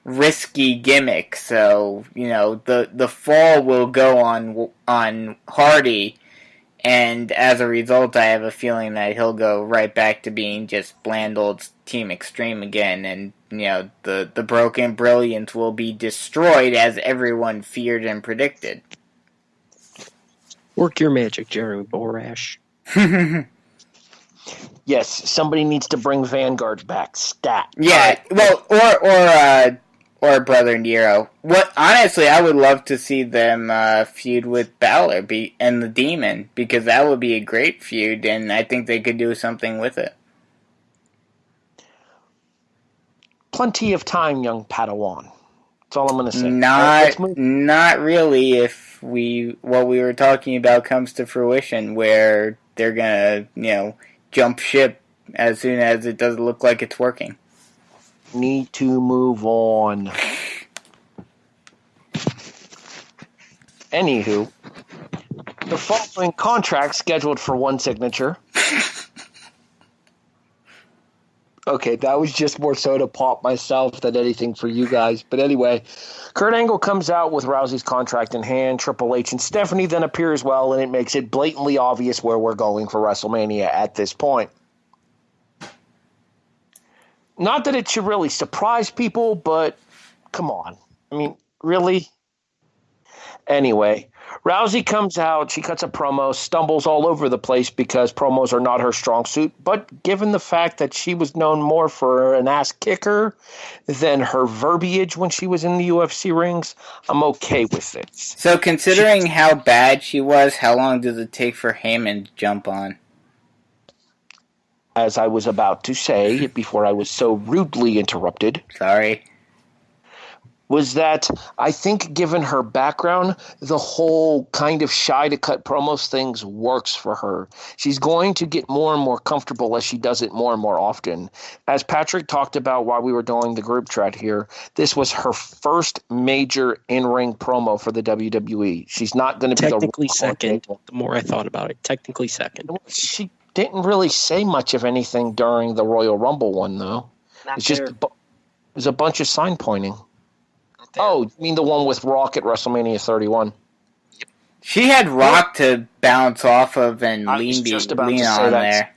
risky gimmick. So, the fall will go on Hardy, and as a result, I have a feeling that he'll go right back to being just bland old Team Extreme again, and the broken brilliance will be destroyed as everyone feared and predicted. Work your magic, Jeremy Borash. Yes, somebody needs to bring Vanguard back. Stat. Yeah, well, or Brother Nero. Honestly, I would love to see them feud with Balor and the Demon, because that would be a great feud, and I think they could do something with it. Plenty of time, young Padawan. That's all I'm going to say. Not really if what we were talking about comes to fruition, where they're going to, jump ship as soon as it doesn't look like it's working. Need to move on. Anywho, the following contract scheduled for one signature. Okay, that was just more so to pop myself than anything for you guys. But anyway, Kurt Angle comes out with Rousey's contract in hand. Triple H and Stephanie then appear as well, and it makes it blatantly obvious where we're going for WrestleMania at this point. Not that it should really surprise people, but come on. I mean, really? Anyway, Rousey comes out, she cuts a promo, stumbles all over the place because promos are not her strong suit, but given the fact that she was known more for an ass kicker than her verbiage when she was in the UFC rings, I'm okay with it. So considering how bad she was, how long does it take for Heyman to jump on? As I was about to say, before I was so rudely interrupted, Sorry. was that I think given her background, the whole kind of shy to cut promos things works for her. She's going to get more and more comfortable as she does it more and more often. As Patrick talked about while we were doing the group chat here, this was her first major in-ring promo for the WWE. She's not going to be technically second. The more I thought about it, technically second. She didn't really say much of anything during the Royal Rumble one, though. It's just there's a bunch of sign pointing. Oh, you mean the one with Rock at WrestleMania 31? She had Rock to bounce off of and lean on there.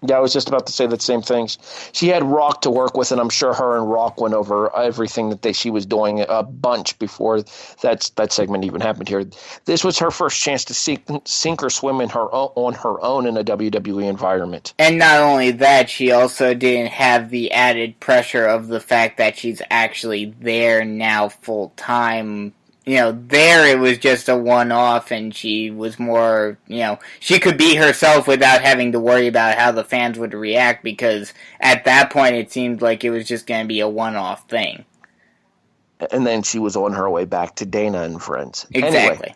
Yeah, I was just about to say that same things. She had Rock to work with, and I'm sure her and Rock went over everything that she was doing a bunch before that segment even happened here. This was her first chance to sink or swim on her own in a WWE environment. And not only that, she also didn't have the added pressure of the fact that she's actually there now full time. There it was just a one-off, and she was more, she could be herself without having to worry about how the fans would react, because at that point it seemed like it was just going to be a one-off thing. And then she was on her way back to Dana and friends. Exactly. Anyway,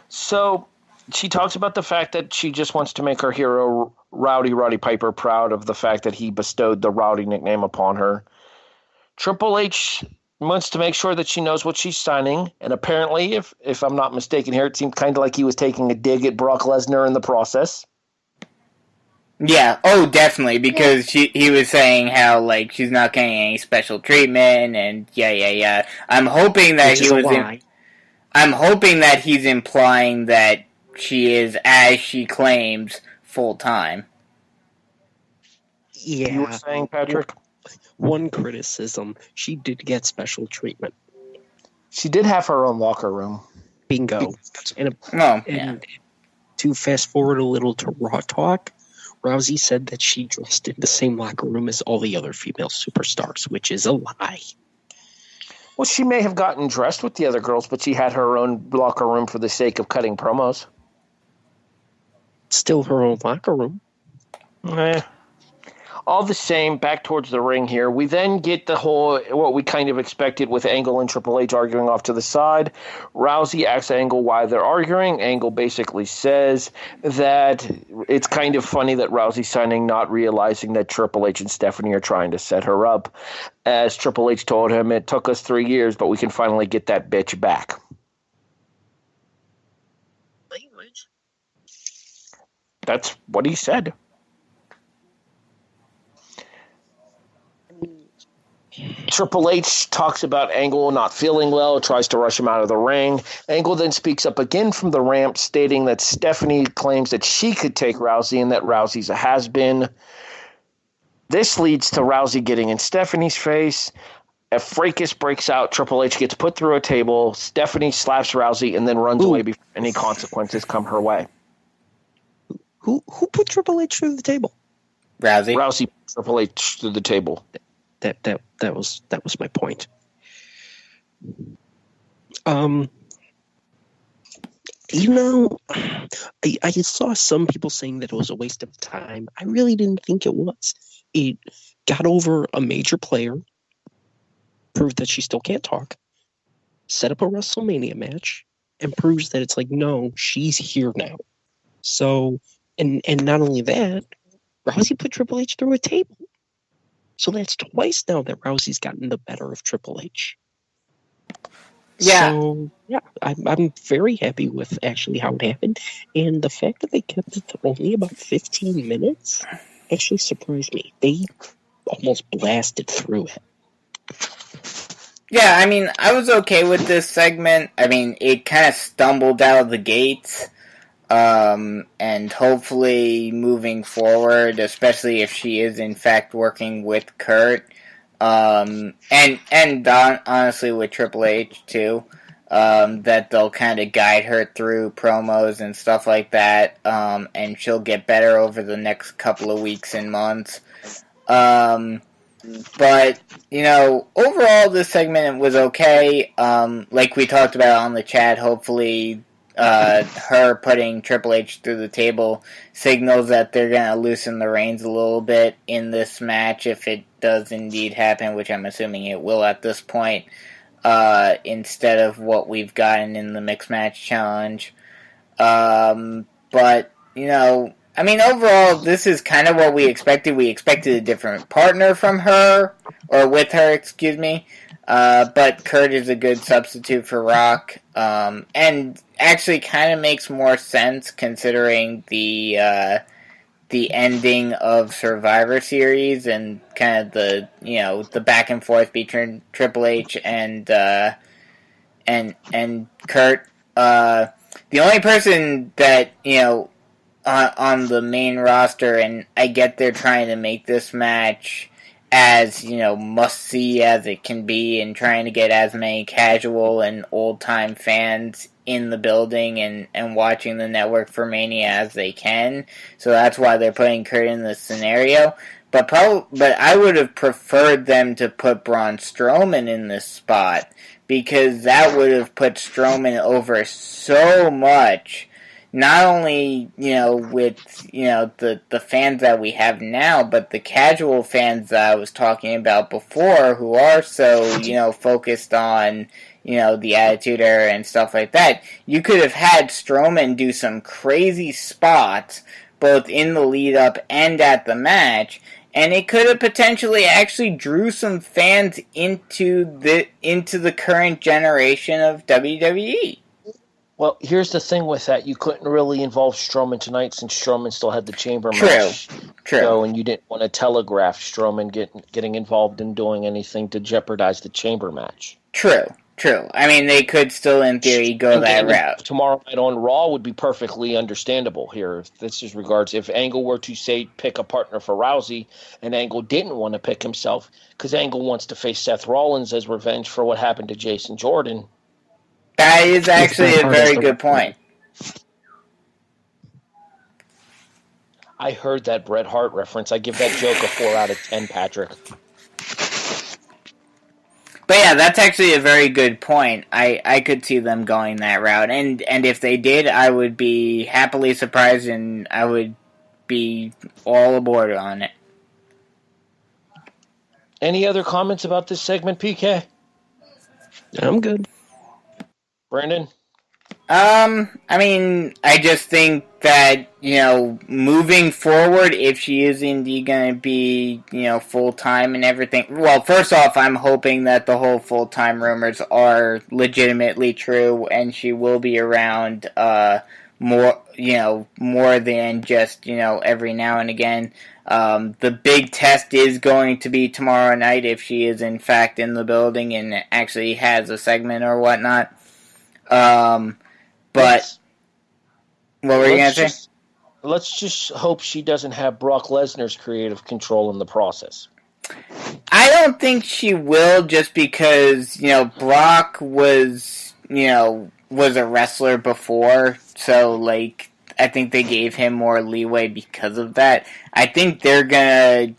so she talks about the fact that she just wants to make her hero, Roddy Piper, proud of the fact that he bestowed the Rowdy nickname upon her. Triple H wants to make sure that she knows what she's signing, and apparently, if I'm not mistaken here, it seemed kind of like he was taking a dig at Brock Lesnar in the process. Yeah, definitely, because he was saying how, she's not getting any special treatment, and yeah. I'm hoping that I'm hoping that he's implying that she is, as she claims, full-time. Yeah. You were saying, Patrick? One criticism, she did get special treatment. She did have her own locker room. Bingo. And to fast forward a little to Raw Talk, Rousey said that she dressed in the same locker room as all the other female superstars, which is a lie. Well, she may have gotten dressed with the other girls, but she had her own locker room for the sake of cutting promos. Still her own locker room. All the same, back towards the ring here. We then get what we kind of expected with Angle and Triple H arguing off to the side. Rousey asks Angle why they're arguing. Angle basically says that it's kind of funny that Rousey's signing, not realizing that Triple H and Stephanie are trying to set her up. As Triple H told him, it took us 3 years, but we can finally get that bitch back. Language. That's what he said. Triple H talks about Angle not feeling well, tries to rush him out of the ring. Angle then speaks up again from the ramp, stating that Stephanie claims that she could take Rousey and that Rousey's a has-been. This leads to Rousey getting in Stephanie's face. A fracas breaks out. Triple H gets put through a table. Stephanie slaps Rousey and then runs away before any consequences come her way. Who put Triple H through the table? Rousey put Triple H through the table. That was my point. I saw some people saying that it was a waste of time. I really didn't think it was. It got over a major player, proved that she still can't talk, set up a WrestleMania match, and proves that it's no, she's here now. So, and not only that, Rousey put Triple H through a table. So that's twice now that Rousey's gotten the better of Triple H. Yeah. So, yeah, I'm very happy with actually how it happened. And the fact that they kept it to only about 15 minutes actually surprised me. They almost blasted through it. Yeah, I was okay with this segment. It kind of stumbled out of the gates. And hopefully moving forward, especially if she is in fact working with Kurt, and honestly with Triple H too, that they'll kind of guide her through promos and stuff like that, and she'll get better over the next couple of weeks and months. But, overall this segment was okay. Like we talked about on the chat, hopefully her putting Triple H through the table signals that they're going to loosen the reins a little bit in this match if it does indeed happen, which I'm assuming it will at this point, instead of what we've gotten in the Mixed Match Challenge. But, overall, this is kind of what we expected. We expected a different partner from her, or with her, excuse me. But Kurt is a good substitute for Rock, and actually kind of makes more sense considering the ending of Survivor Series and kind of the back and forth between Triple H and Kurt. The only person that on the main roster, and I get they're trying to make this match as, must-see as it can be and trying to get as many casual and old-time fans in the building and watching the network for Mania as they can. So that's why they're putting Kurt in this scenario. But I would have preferred them to put Braun Strowman in this spot, because that would have put Strowman over so much. Not only, with, the fans that we have now, but the casual fans that I was talking about before who are so, focused on, the Attitude Era and stuff like that. You could have had Strowman do some crazy spots, both in the lead-up and at the match, and it could have potentially actually drew some fans into the current generation of WWE. Well, here's the thing with that. You couldn't really involve Strowman tonight since Strowman still had the chamber match. True. So, and you didn't want to telegraph Strowman getting involved in doing anything to jeopardize the chamber match. True. I mean, they could still, in theory, go that route. Tomorrow night on Raw would be perfectly understandable here. This is regards if Angle were to, say, pick a partner for Rousey, and Angle didn't want to pick himself, because Angle wants to face Seth Rollins as revenge for what happened to Jason Jordan. That is actually a very good point. I heard that Bret Hart reference. I give that joke a 4 out of 10, Patrick. But yeah, that's actually a very good point. I could see them going that route. And if they did, I would be happily surprised, and I would be all aboard on it. Any other comments about this segment, PK? I'm good. Brandon? I just think that, moving forward, if she is indeed going to be, full-time and everything. Well, first off, I'm hoping that the whole full-time rumors are legitimately true, and she will be around, more than just, every now and again. The big test is going to be tomorrow night if she is in fact in the building and actually has a segment or whatnot. But what were you going to say? Let's just hope she doesn't have Brock Lesnar's creative control in the process. I don't think she will, just because, Brock was a wrestler before, so, I think they gave him more leeway because of that. I think they're gonna,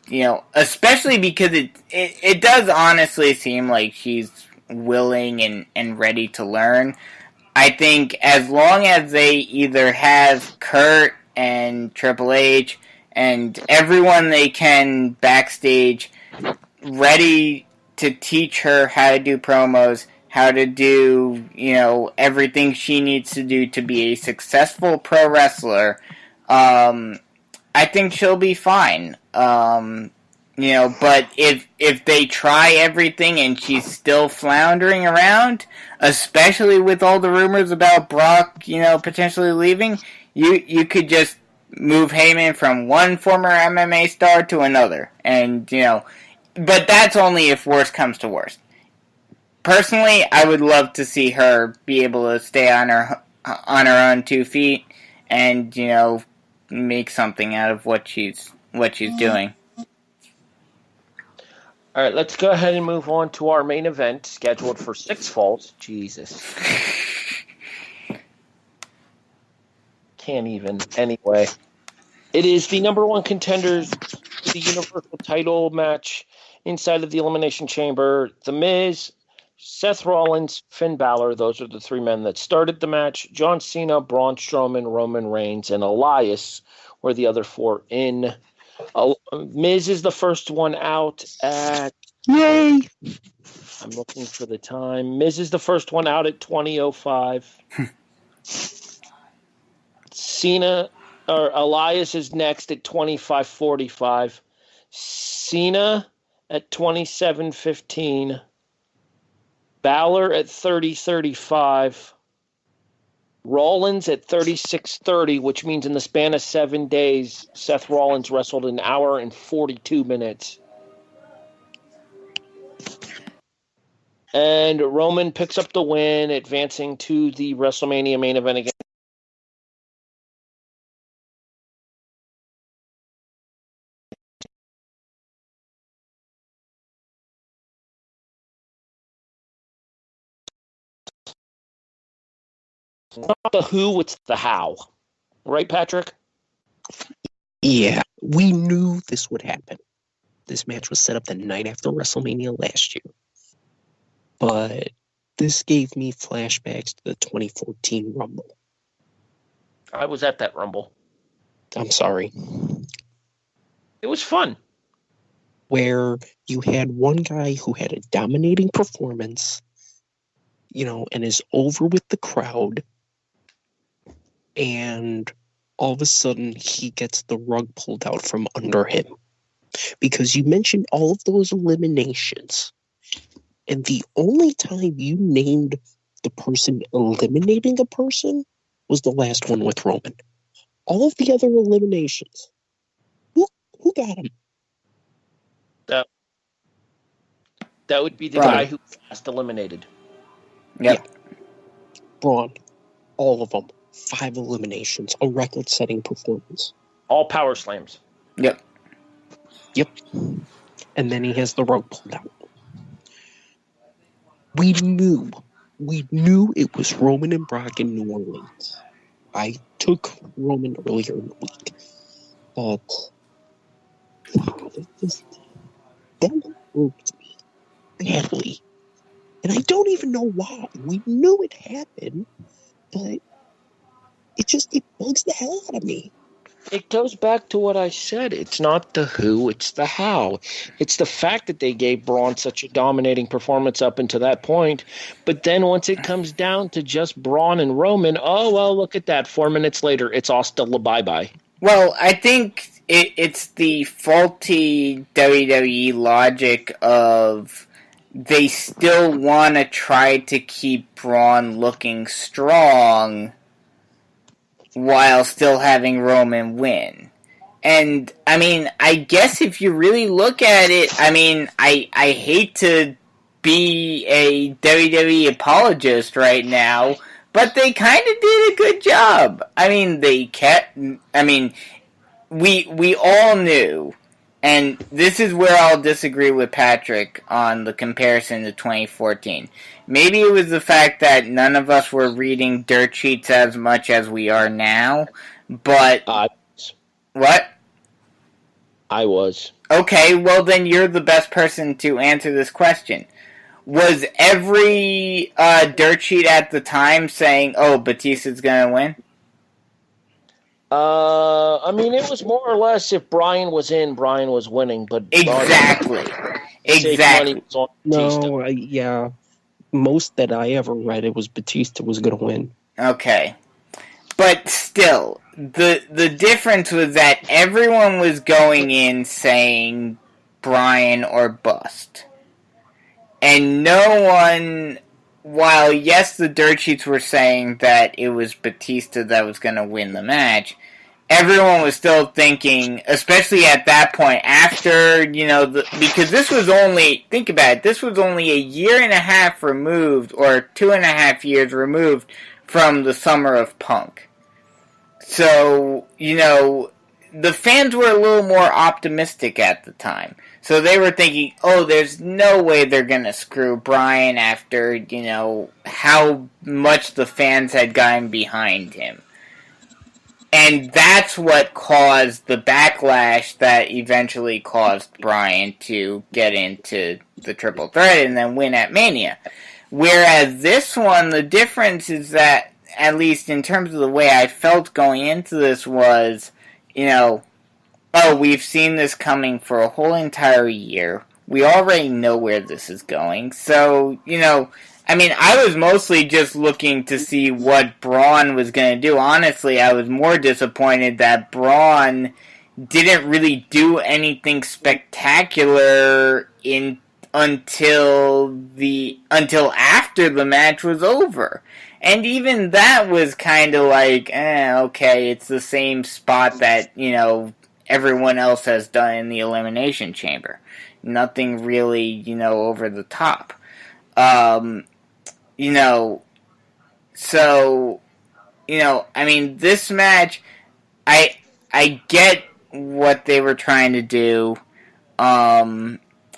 especially because it does honestly seem like she's willing and ready to learn. I think as long as they either have Kurt and Triple H and everyone they can backstage ready to teach her how to do promos, how to do, everything she needs to do to be a successful pro wrestler, I think she'll be fine. But if they try everything and she's still floundering around, especially with all the rumors about Brock, potentially leaving, you could just move Heyman from one former MMA star to another. And, but that's only if worst comes to worst. Personally, I would love to see her be able to stay on her own 2 feet and, make something out of what she's doing. All right, let's go ahead and move on to our main event, scheduled for 6 falls. Jesus. Can't even. Anyway. It is the number 1 contenders for the Universal title match inside of the Elimination Chamber. The Miz, Seth Rollins, Finn Balor. Those are the 3 men that started the match. John Cena, Braun Strowman, Roman Reigns, and Elias were the other 4 in. Miz is the first one out at... Yay! I'm looking for the time. Miz is the first one out at 20:05. Elias is next at 25:45. Cena at 27:15. Balor at 30:35. Rollins at 36:30, which means in the span of 7 days, Seth Rollins wrestled an hour and 42 minutes. And Roman picks up the win, advancing to the WrestleMania main event again. It's not the who, it's the how. Right, Patrick? Yeah, we knew this would happen. This match was set up the night after WrestleMania last year. But this gave me flashbacks to the 2014 Rumble. I was at that Rumble. I'm sorry. It was fun. Where you had one guy who had a dominating performance, and is over with the crowd, and all of a sudden he gets the rug pulled out from under him. Because you mentioned all of those eliminations, and the only time you named the person eliminating a person was the last one with Roman. All of the other eliminations, who got him? That would be the Braun. guy who was last eliminated. Yep. Yeah. Braun. All of them. 5 eliminations. A record-setting performance. All power slams. Yep. And then he has the rug pulled out. We knew it was Roman and Brock in New Orleans. I took Roman earlier in the week. But that hurt me badly. And I don't even know why. We knew it happened, but it bugs the hell out of me. It goes back to what I said. It's not the who, it's the how. It's the fact that they gave Braun such a dominating performance up until that point. But then once it comes down to just Braun and Roman, oh, well, look at that. 4 minutes later, it's all still a bye-bye. Well, I think it's the faulty WWE logic of they still want to try to keep Braun looking strong while still having Roman win. And, I mean, I guess if you really look at it, I mean, I hate to be a WWE apologist right now, but they kind of did a good job. I mean, we all knew, and this is where I'll disagree with Patrick on the comparison to 2014. Maybe it was the fact that none of us were reading dirt sheets as much as we are now, but... What? I was. Okay, well then you're the best person to answer this question. Was every dirt sheet at the time saying, oh, Batista's gonna win? I mean, it was more or less if Bryan was in, Bryan was winning, but... Exactly. No, yeah. Most that I ever read, it was Batista was going to win. Okay. But still, the difference was that everyone was going in saying Bryan or bust. And no one, while yes, the dirt sheets were saying that it was Batista that was going to win the match, everyone was still thinking, especially at that point, after, because this was only, think about it, this was only a year and a half removed, or 2.5 years removed from the Summer of Punk. So, the fans were a little more optimistic at the time. So they were thinking, oh, there's no way they're going to screw Bryan after, how much the fans had gotten behind him. And that's what caused the backlash that eventually caused Bryan to get into the triple threat and then win at Mania. Whereas this one, the difference is that, at least in terms of the way I felt going into this was, we've seen this coming for a whole entire year. We already know where this is going. So, I was mostly just looking to see what Braun was going to do. Honestly, I was more disappointed that Braun didn't really do anything spectacular until after the match was over. And even that was kind of like, okay, it's the same spot that, everyone else has done in the Elimination Chamber. Nothing really, over the top. This match, I get what they were trying to do.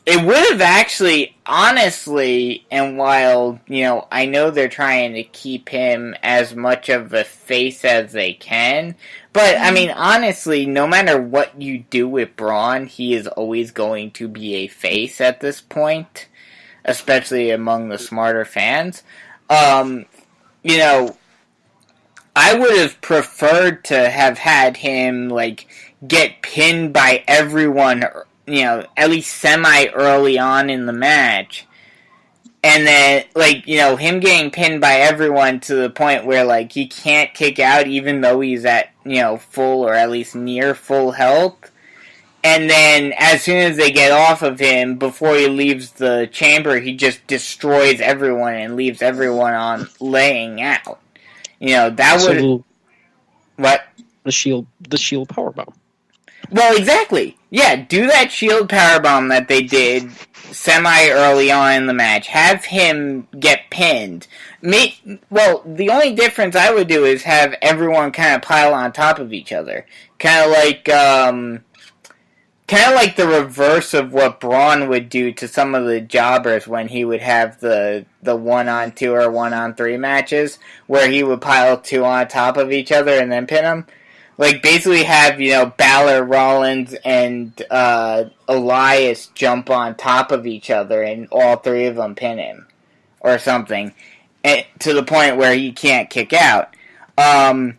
It would have actually, honestly, and while, I know they're trying to keep him as much of a face as they can, but, honestly, no matter what you do with Braun, he is always going to be a face at this point, especially among the smarter fans. I would have preferred to have had him, get pinned by everyone, at least semi-early on in the match. And then, him getting pinned by everyone to the point where, he can't kick out even though he's at, full or at least near full health. And then, as soon as they get off of him, before he leaves the chamber, he just destroys everyone and leaves everyone on laying out. That would... What? The shield powerbomb. Well, exactly. Yeah, do that shield powerbomb that they did semi-early on in the match. Have him get pinned. The only difference I would do is have everyone kind of pile on top of each other. Kind of like the reverse of what Braun would do to some of the jobbers when he would have the 1-on-2 or 1-on-3 matches, where he would pile two on top of each other and then pin them. Basically have, Balor, Rollins, and Elias jump on top of each other and all three of them pin him. Or something. To the point where he can't kick out. And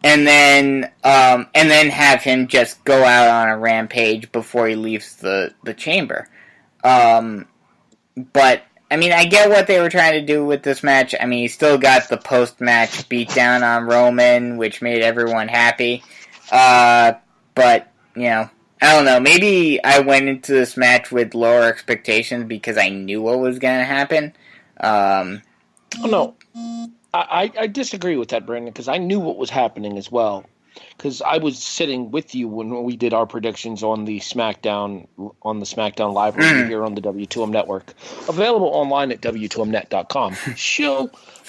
then have him just go out on a rampage before he leaves the chamber. But, I get what they were trying to do with this match. He still got the post-match beatdown on Roman, which made everyone happy. But, I don't know. Maybe I went into this match with lower expectations because I knew what was going to happen. No. I disagree with that, Brandon, because I knew what was happening as well. Because I was sitting with you when we did our predictions on the SmackDown library here on the W2M network, available online at W2Mnet.com.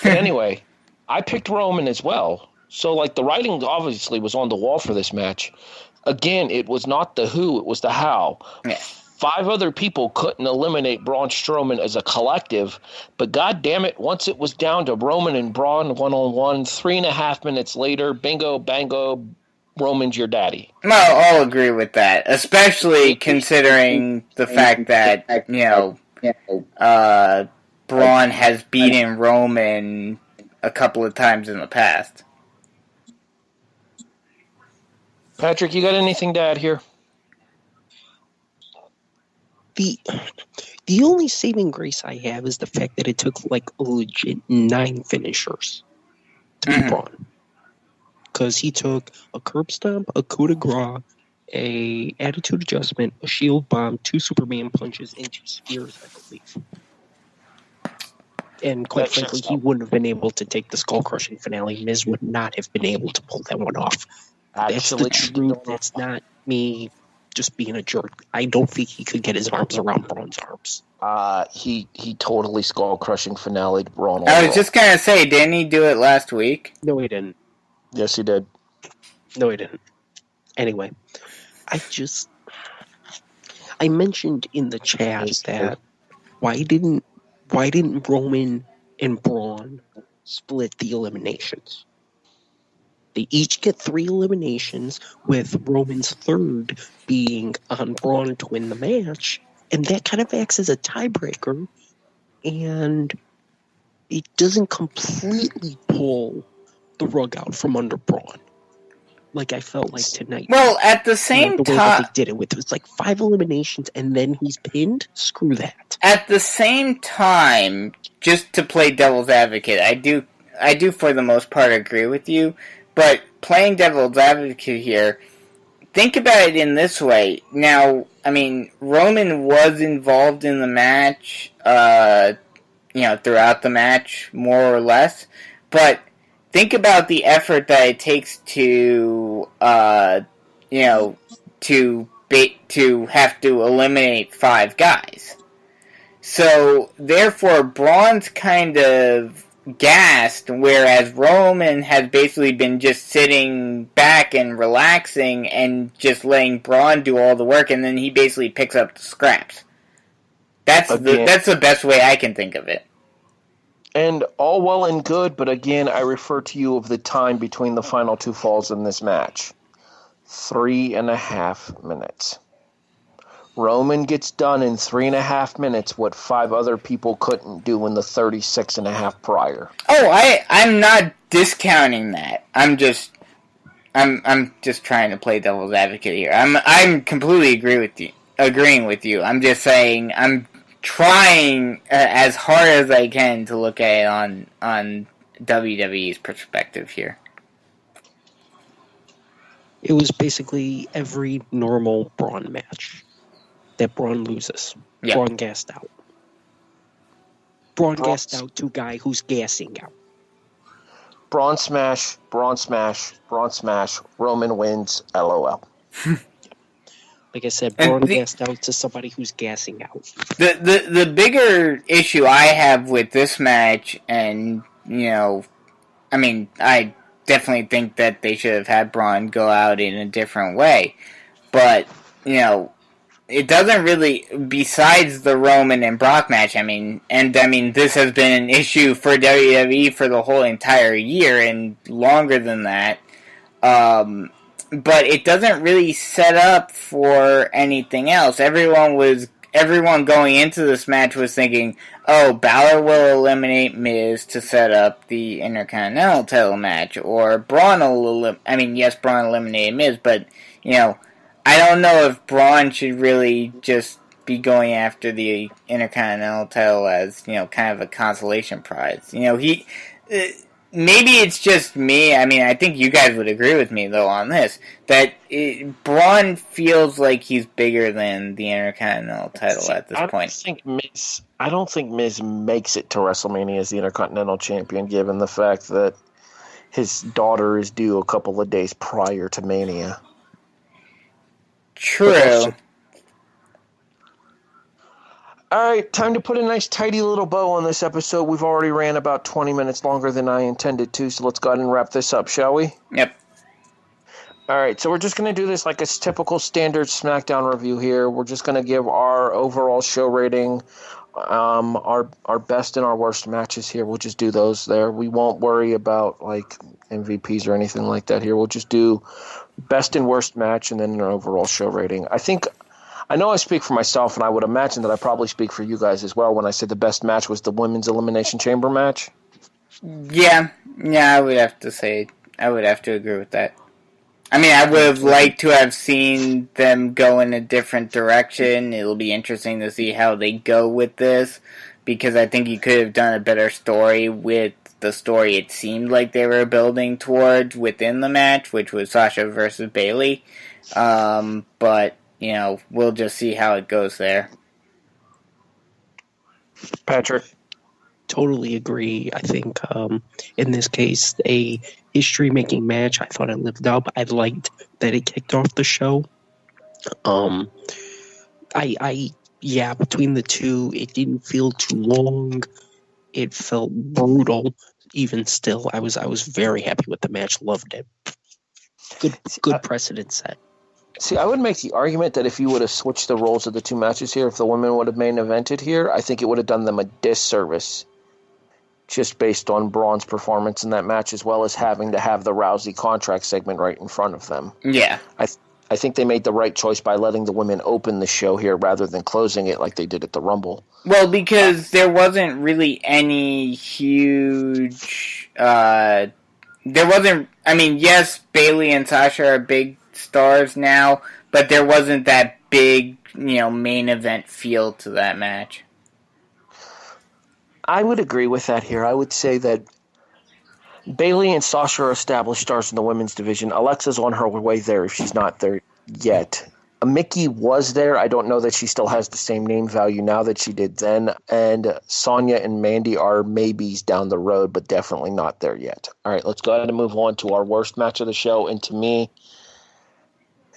But anyway, I picked Roman as well. So the writing obviously was on the wall for this match. Again, it was not the who, it was the how. Yeah. 5 other people couldn't eliminate Braun Strowman as a collective, but God damn it, once it was down to Roman and Braun one-on-one, 3.5 minutes later, bingo, bango, Roman's your daddy. No, I'll agree with that, especially considering the fact that, Braun has beaten Roman a couple of times in the past. Patrick, you got anything to add here? The only saving grace I have is the fact that it took a legit 9 finishers to beat Braun. Because he took a curb stomp, a coup de grace, a attitude adjustment, a shield bomb, 2 Superman punches, and 2 spears, I believe. And quite frankly, he wouldn't have been able to take the skull-crushing finale. Miz would not have been able to pull that one off. That's the truth. That's not me just being a jerk. I don't think he could get his arms around Braun's arms. He totally skull-crushing finale'd Braun. I was just going to say, didn't he do it last week? No, he didn't. Yes, he did. No, he didn't. Anyway, I mentioned in the chat that why didn't Roman and Braun split the eliminations? They each get 3 eliminations, with Roman's third being on Braun to win the match, and that kind of acts as a tiebreaker, and it doesn't completely pull the rug out from under Braun, like I felt like tonight. Well, at the same the way that time, they did it was like 5 eliminations and then he's pinned. Screw that. At the same time, just to play devil's advocate, I do for the most part agree with you. But playing devil's advocate here, think about it in this way. Now, I mean, Roman was involved in the match, throughout the match, more or less. But think about the effort that it takes to have to eliminate 5 guys. So, therefore, Braun's kind of gassed, whereas Roman has basically been just sitting back and relaxing and just letting Braun do all the work, and then he basically picks up the scraps. That's the best way I can think of it. And all well and good, but again, I refer to you of the time between the final 2 falls in this match. 3.5 minutes. Roman gets done in 3.5 minutes what 5 other people couldn't do in the 36.5 prior. Oh, I'm not discounting that. I'm just trying to play devil's advocate here. I'm completely agreeing with you. I'm just saying I'm trying as hard as I can to look at it on WWE's perspective here. It was basically every normal Braun match that Braun loses. Yeah. Braun gassed out. Braun gassed out to a guy who's gassing out. Braun smash, Braun smash, Braun smash, Roman wins, LOL. Like I said, Braun gassed out to somebody who's gassing out. The bigger issue I have with this match, and, I definitely think that they should have had Braun go out in a different way. But, it doesn't really, besides the Roman and Brock match, this has been an issue for WWE for the whole entire year and longer than that. But it doesn't really set up for anything else. Everyone going into this match was thinking, oh, Balor will eliminate Miz to set up the Intercontinental title match, or Braun will Braun eliminated Miz, but, I don't know if Braun should really just be going after the Intercontinental title as, kind of a consolation prize. Maybe it's just me. I think you guys would agree with me, though, on this. That Braun feels like he's bigger than the Intercontinental title at this point. I don't think Miz makes it to WrestleMania as the Intercontinental Champion, given the fact that his daughter is due a couple of days prior to Mania. True. All right, time to put a nice tidy little bow on this episode. We've already ran about 20 minutes longer than I intended to, so let's go ahead and wrap this up, shall we? Yep. All right, so we're just going to do this like a typical standard SmackDown review here. We're just going to give our overall show rating, our best and our worst matches here. We'll just do those there. We won't worry about like MVPs or anything like that here. We'll just do best and worst match and then an overall show rating. I know I speak for myself, and I would imagine that I probably speak for you guys as well when I say the best match was the Women's Elimination Chamber match. Yeah, I would have to agree with that. I would have liked to have seen them go in a different direction. It'll be interesting to see how they go with this, because I think you could have done a better story with the story it seemed like they were building towards within the match, which was Sasha versus Bayley. But, we'll just see how it goes there. Patrick? Totally agree. I think in this case, a history-making match. I thought it lived up. I liked that it kicked off the show. Between the two, it didn't feel too long. It felt brutal. Even still, I was very happy with the match. Loved it. Good precedent set. See, I would make the argument that if you would have switched the roles of the two matches here, if the women would have main evented here, I think it would have done them a disservice. Just based on Braun's performance in that match, as well as having to have the Rousey contract segment right in front of them. Yeah. I think they made the right choice by letting the women open the show here rather than closing it like they did at the Rumble. Well, because there wasn't really any huge... there wasn't... I mean, yes, Bayley and Sasha are big stars now, but there wasn't that big, main event feel to that match. I would agree with that here. I would say that Bayley and Sasha are established stars in the women's division. Alexa's on her way there if she's not there yet. Mickey was there. I don't know that she still has the same name value now that she did then. And Sonya and Mandy are maybes down the road, but definitely not there yet. All right, let's go ahead and move on to our worst match of the show. And to me,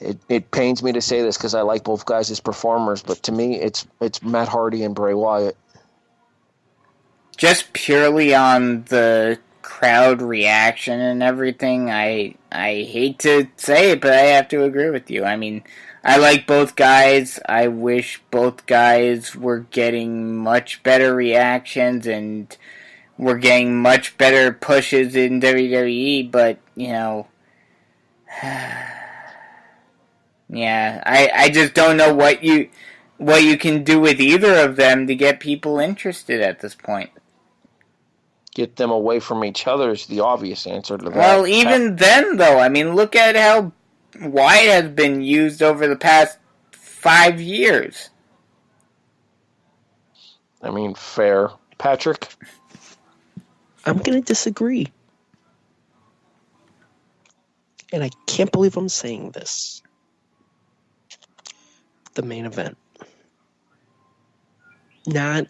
it pains me to say this because I like both guys as performers, but to me, it's Matt Hardy and Bray Wyatt. Just purely on the crowd reaction and everything, I hate to say it, but I have to agree with you. I mean, I like both guys. I wish both guys were getting much better reactions and were getting much better pushes in WWE, but, yeah, I just don't know what you can do with either of them to get people interested at this point. Get them away from each other is the obvious answer to that. Well, even then, though, I mean, look at how Wyatt has been used over the past 5 years. I mean, fair. Patrick? I'm going to disagree. And I can't believe I'm saying this. The main event. Not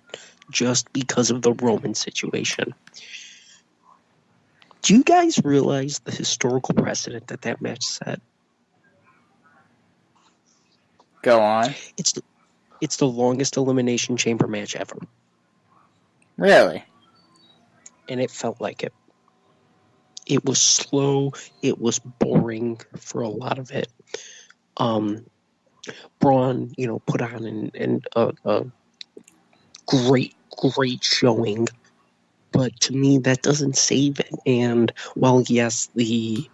just because of the Roman situation. Do you guys realize the historical precedent that match set? Go on. It's the longest Elimination Chamber match ever. Really? And it felt like it. It was slow. It was boring for a lot of it. Braun, put on a great showing. But to me, that doesn't save it. And while, yes, the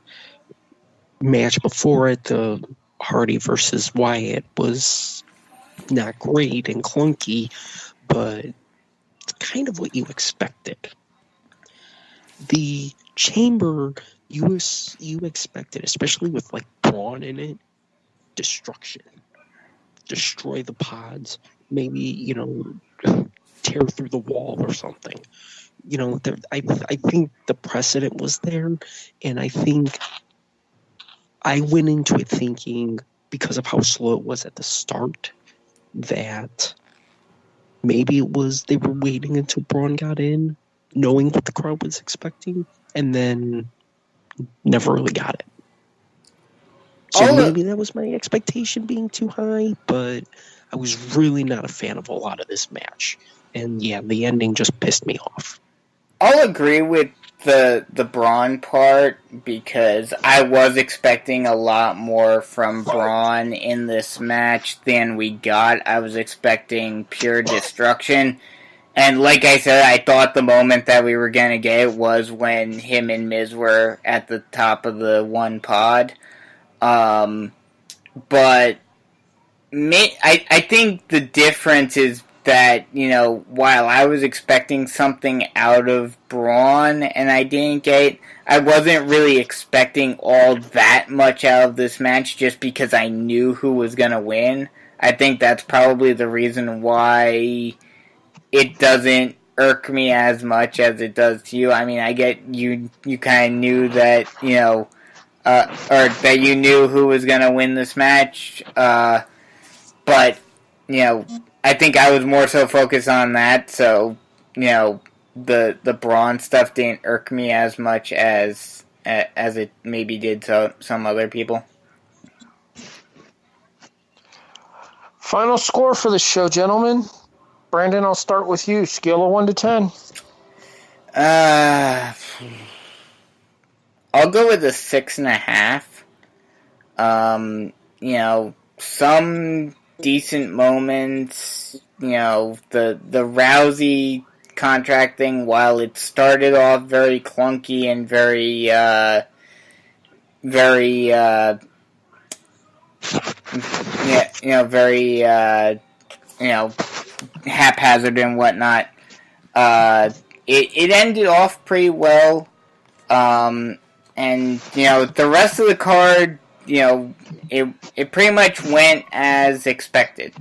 match before it, the Hardy versus Wyatt, was not great and clunky, but it's kind of what you expected. The Chamber, you expected, especially with Braun in it, destruction. Destroy the pods. Maybe, tear through the wall or something. I think the precedent was there, and I think I went into it thinking, because of how slow it was at the start, that maybe it was they were waiting until Braun got in, knowing what the crowd was expecting, and then never really got it. So maybe that was my expectation being too high, but I was really not a fan of a lot of this match. And yeah, the ending just pissed me off. I'll agree with the Braun part, because I was expecting a lot more from Braun in this match than we got. I was expecting pure destruction. And like I said, I thought the moment that we were going to get it was when him and Miz were at the top of the one pod. But I think the difference is that, while I was expecting something out of Braun and I didn't get it, I wasn't really expecting all that much out of this match just because I knew who was going to win. I think that's probably the reason why it doesn't irk me as much as it does to you. I mean, I get you kind of knew that, or that you knew who was going to win this match, but, I think I was more so focused on that, so, the Braun stuff didn't irk me as much as it maybe did to some other people. Final score for the show, gentlemen. Brandon, I'll start with you. Scale of 1 to 10. I'll go with a 6.5. some decent moments. The Rousey contract thing, while it started off very clunky and very haphazard and whatnot. It ended off pretty well. And the rest of the card, it pretty much went as expected.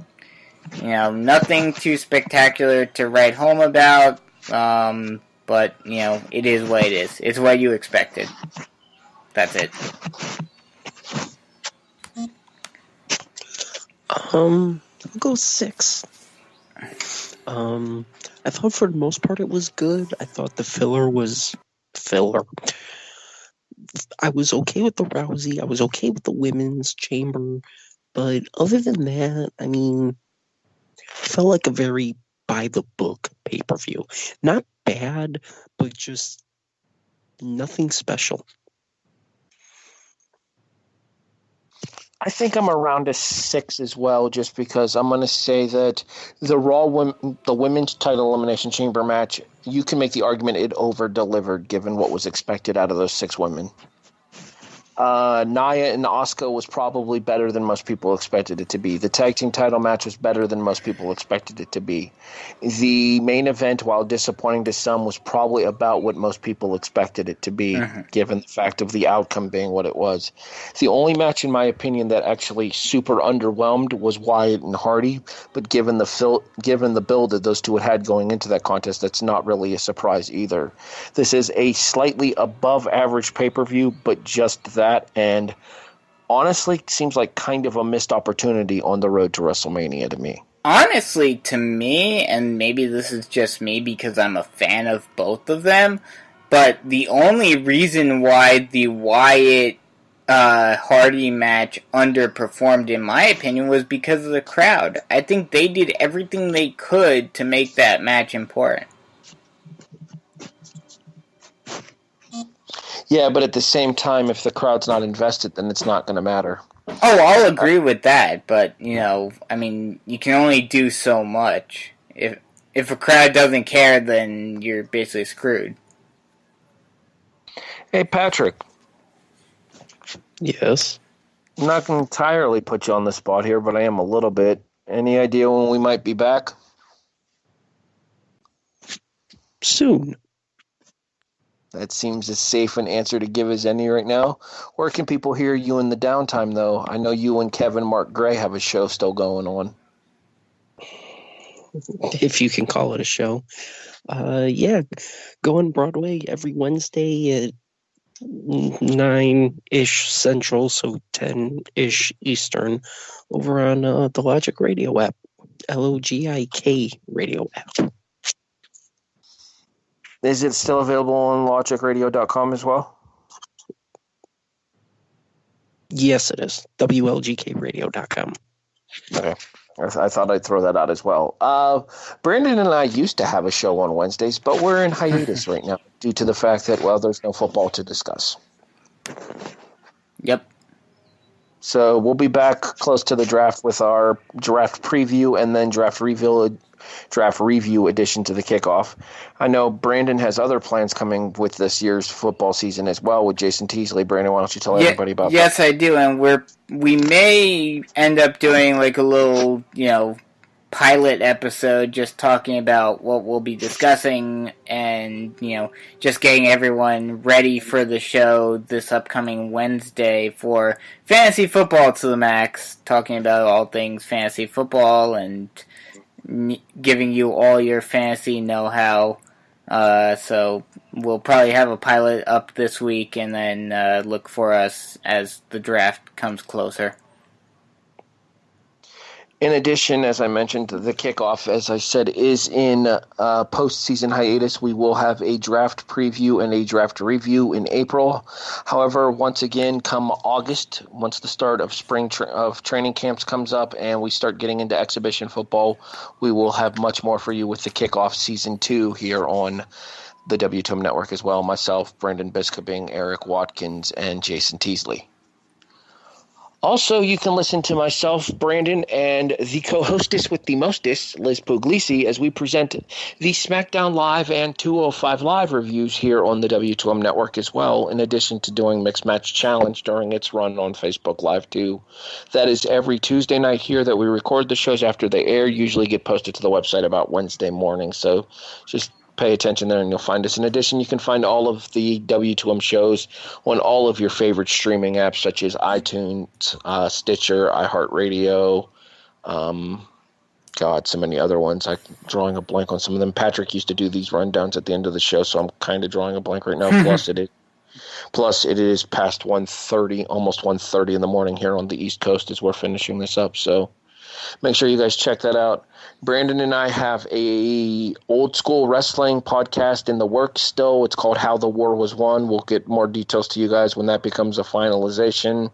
Nothing too spectacular to write home about. But it is what it is. It's what you expected. That's it. I'll go 6. I thought for the most part it was good. I thought the filler was filler. I was okay with the Rousey. I was okay with the women's chamber. But other than that, I mean, felt like a very by-the-book pay-per-view. Not bad, but just nothing special. I think I'm around a 6 as well, just because I'm going to say that the women's title elimination chamber match, you can make the argument it over-delivered given what was expected out of those 6 women. Nia and Asuka was probably better than most people expected it to be. The tag team title match was better than most people expected it to be. The main event, while disappointing to some, was probably about what most people expected it to be, given the fact of the outcome being what it was. The only match, in my opinion, that actually super underwhelmed was Wyatt and Hardy, but given the build that those two had going into that contest, that's not really a surprise either. This is a slightly above average pay-per-view, but just that, and honestly seems like kind of a missed opportunity on the road to WrestleMania to me. Honestly, to me, and maybe this is just me because I'm a fan of both of them, but the only reason why the Wyatt Hardy match underperformed, in my opinion, was because of the crowd. I think they did everything they could to make that match important. Yeah, but at the same time, if the crowd's not invested, then it's not going to matter. Oh, I'll agree with that, but, I mean, you can only do so much. If a crowd doesn't care, then you're basically screwed. Hey, Patrick. Yes? I'm not going to entirely put you on the spot here, but I am a little bit. Any idea when we might be back? Soon. That seems as safe an answer to give as any right now. Where can people hear you in the downtime, though? I know you and Kevin Mark Gray have a show still going on. If you can call it a show. Yeah, go on Broadway every Wednesday at 9-ish Central, so 10-ish Eastern, over on the Logic Radio app. LOGIK radio app. Is it still available on logicradio.com as well? Yes, it is. WLGKradio.com. Okay. I thought I'd throw that out as well. Brandon and I used to have a show on Wednesdays, but we're in hiatus right now due to the fact that, well, there's no football to discuss. Yep. So we'll be back close to the draft with our draft preview and then draft review addition to the kickoff. I know Brandon has other plans coming with this year's football season as well with Jason Teasley. Brandon, why don't you tell everybody about that? Yes, I do, and we may end up doing like a little, pilot episode just talking about what we'll be discussing and, just getting everyone ready for the show this upcoming Wednesday for Fantasy Football to the Max, talking about all things fantasy football and giving you all your fantasy know-how. So we'll probably have a pilot up this week and then look for us as the draft comes closer. In addition, as I mentioned, the kickoff, as I said, is in postseason hiatus. We will have a draft preview and a draft review in April. However, once again, come August, once the start of spring of training camps comes up and we start getting into exhibition football, we will have much more for you with the kickoff season 2 here on the W2M Network as well. Myself, Brendan Bisko, Eric Watkins, and Jason Teasley. Also, you can listen to myself, Brandon, and the co-hostess with the mostest, Liz Puglisi, as we present the SmackDown Live and 205 Live reviews here on the W2M Network as well, in addition to doing Mixed Match Challenge during its run on Facebook Live too. That is every Tuesday night here that we record the shows after they air, usually get posted to the website about Wednesday morning, so just pay attention there and you'll find us. In addition, you can find all of the W2M shows on all of your favorite streaming apps such as iTunes, Stitcher, iHeartRadio, so many other ones. I'm drawing a blank on some of them. Patrick used to do these rundowns at the end of the show, so I'm kind of drawing a blank right now. Plus it is past 1:30, almost 1:30 in the morning here on the East Coast as we're finishing this up, so make sure you guys check that out. Brandon and I have a old school wrestling podcast in the works still. It's called How the War Was Won. We'll get more details to you guys when that becomes a finalization.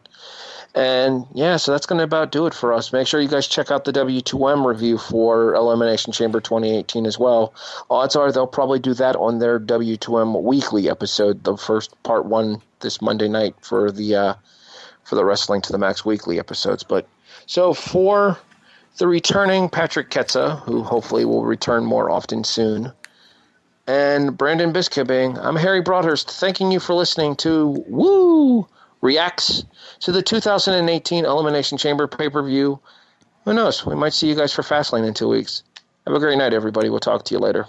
And yeah, so that's going to about do it for us. Make sure you guys check out the W2M review for Elimination Chamber 2018 as well. Odds are they'll probably do that on their W2M weekly episode, the first part one this Monday night for the Wrestling to the Max weekly episodes. But so for the returning Patrick Ketza, who hopefully will return more often soon, and Brandon Bisko, I'm Harry Broadhurst, thanking you for listening to Woo Reacts to the 2018 Elimination Chamber pay-per-view. Who knows? We might see you guys for Fastlane in 2 weeks. Have a great night, everybody. We'll talk to you later.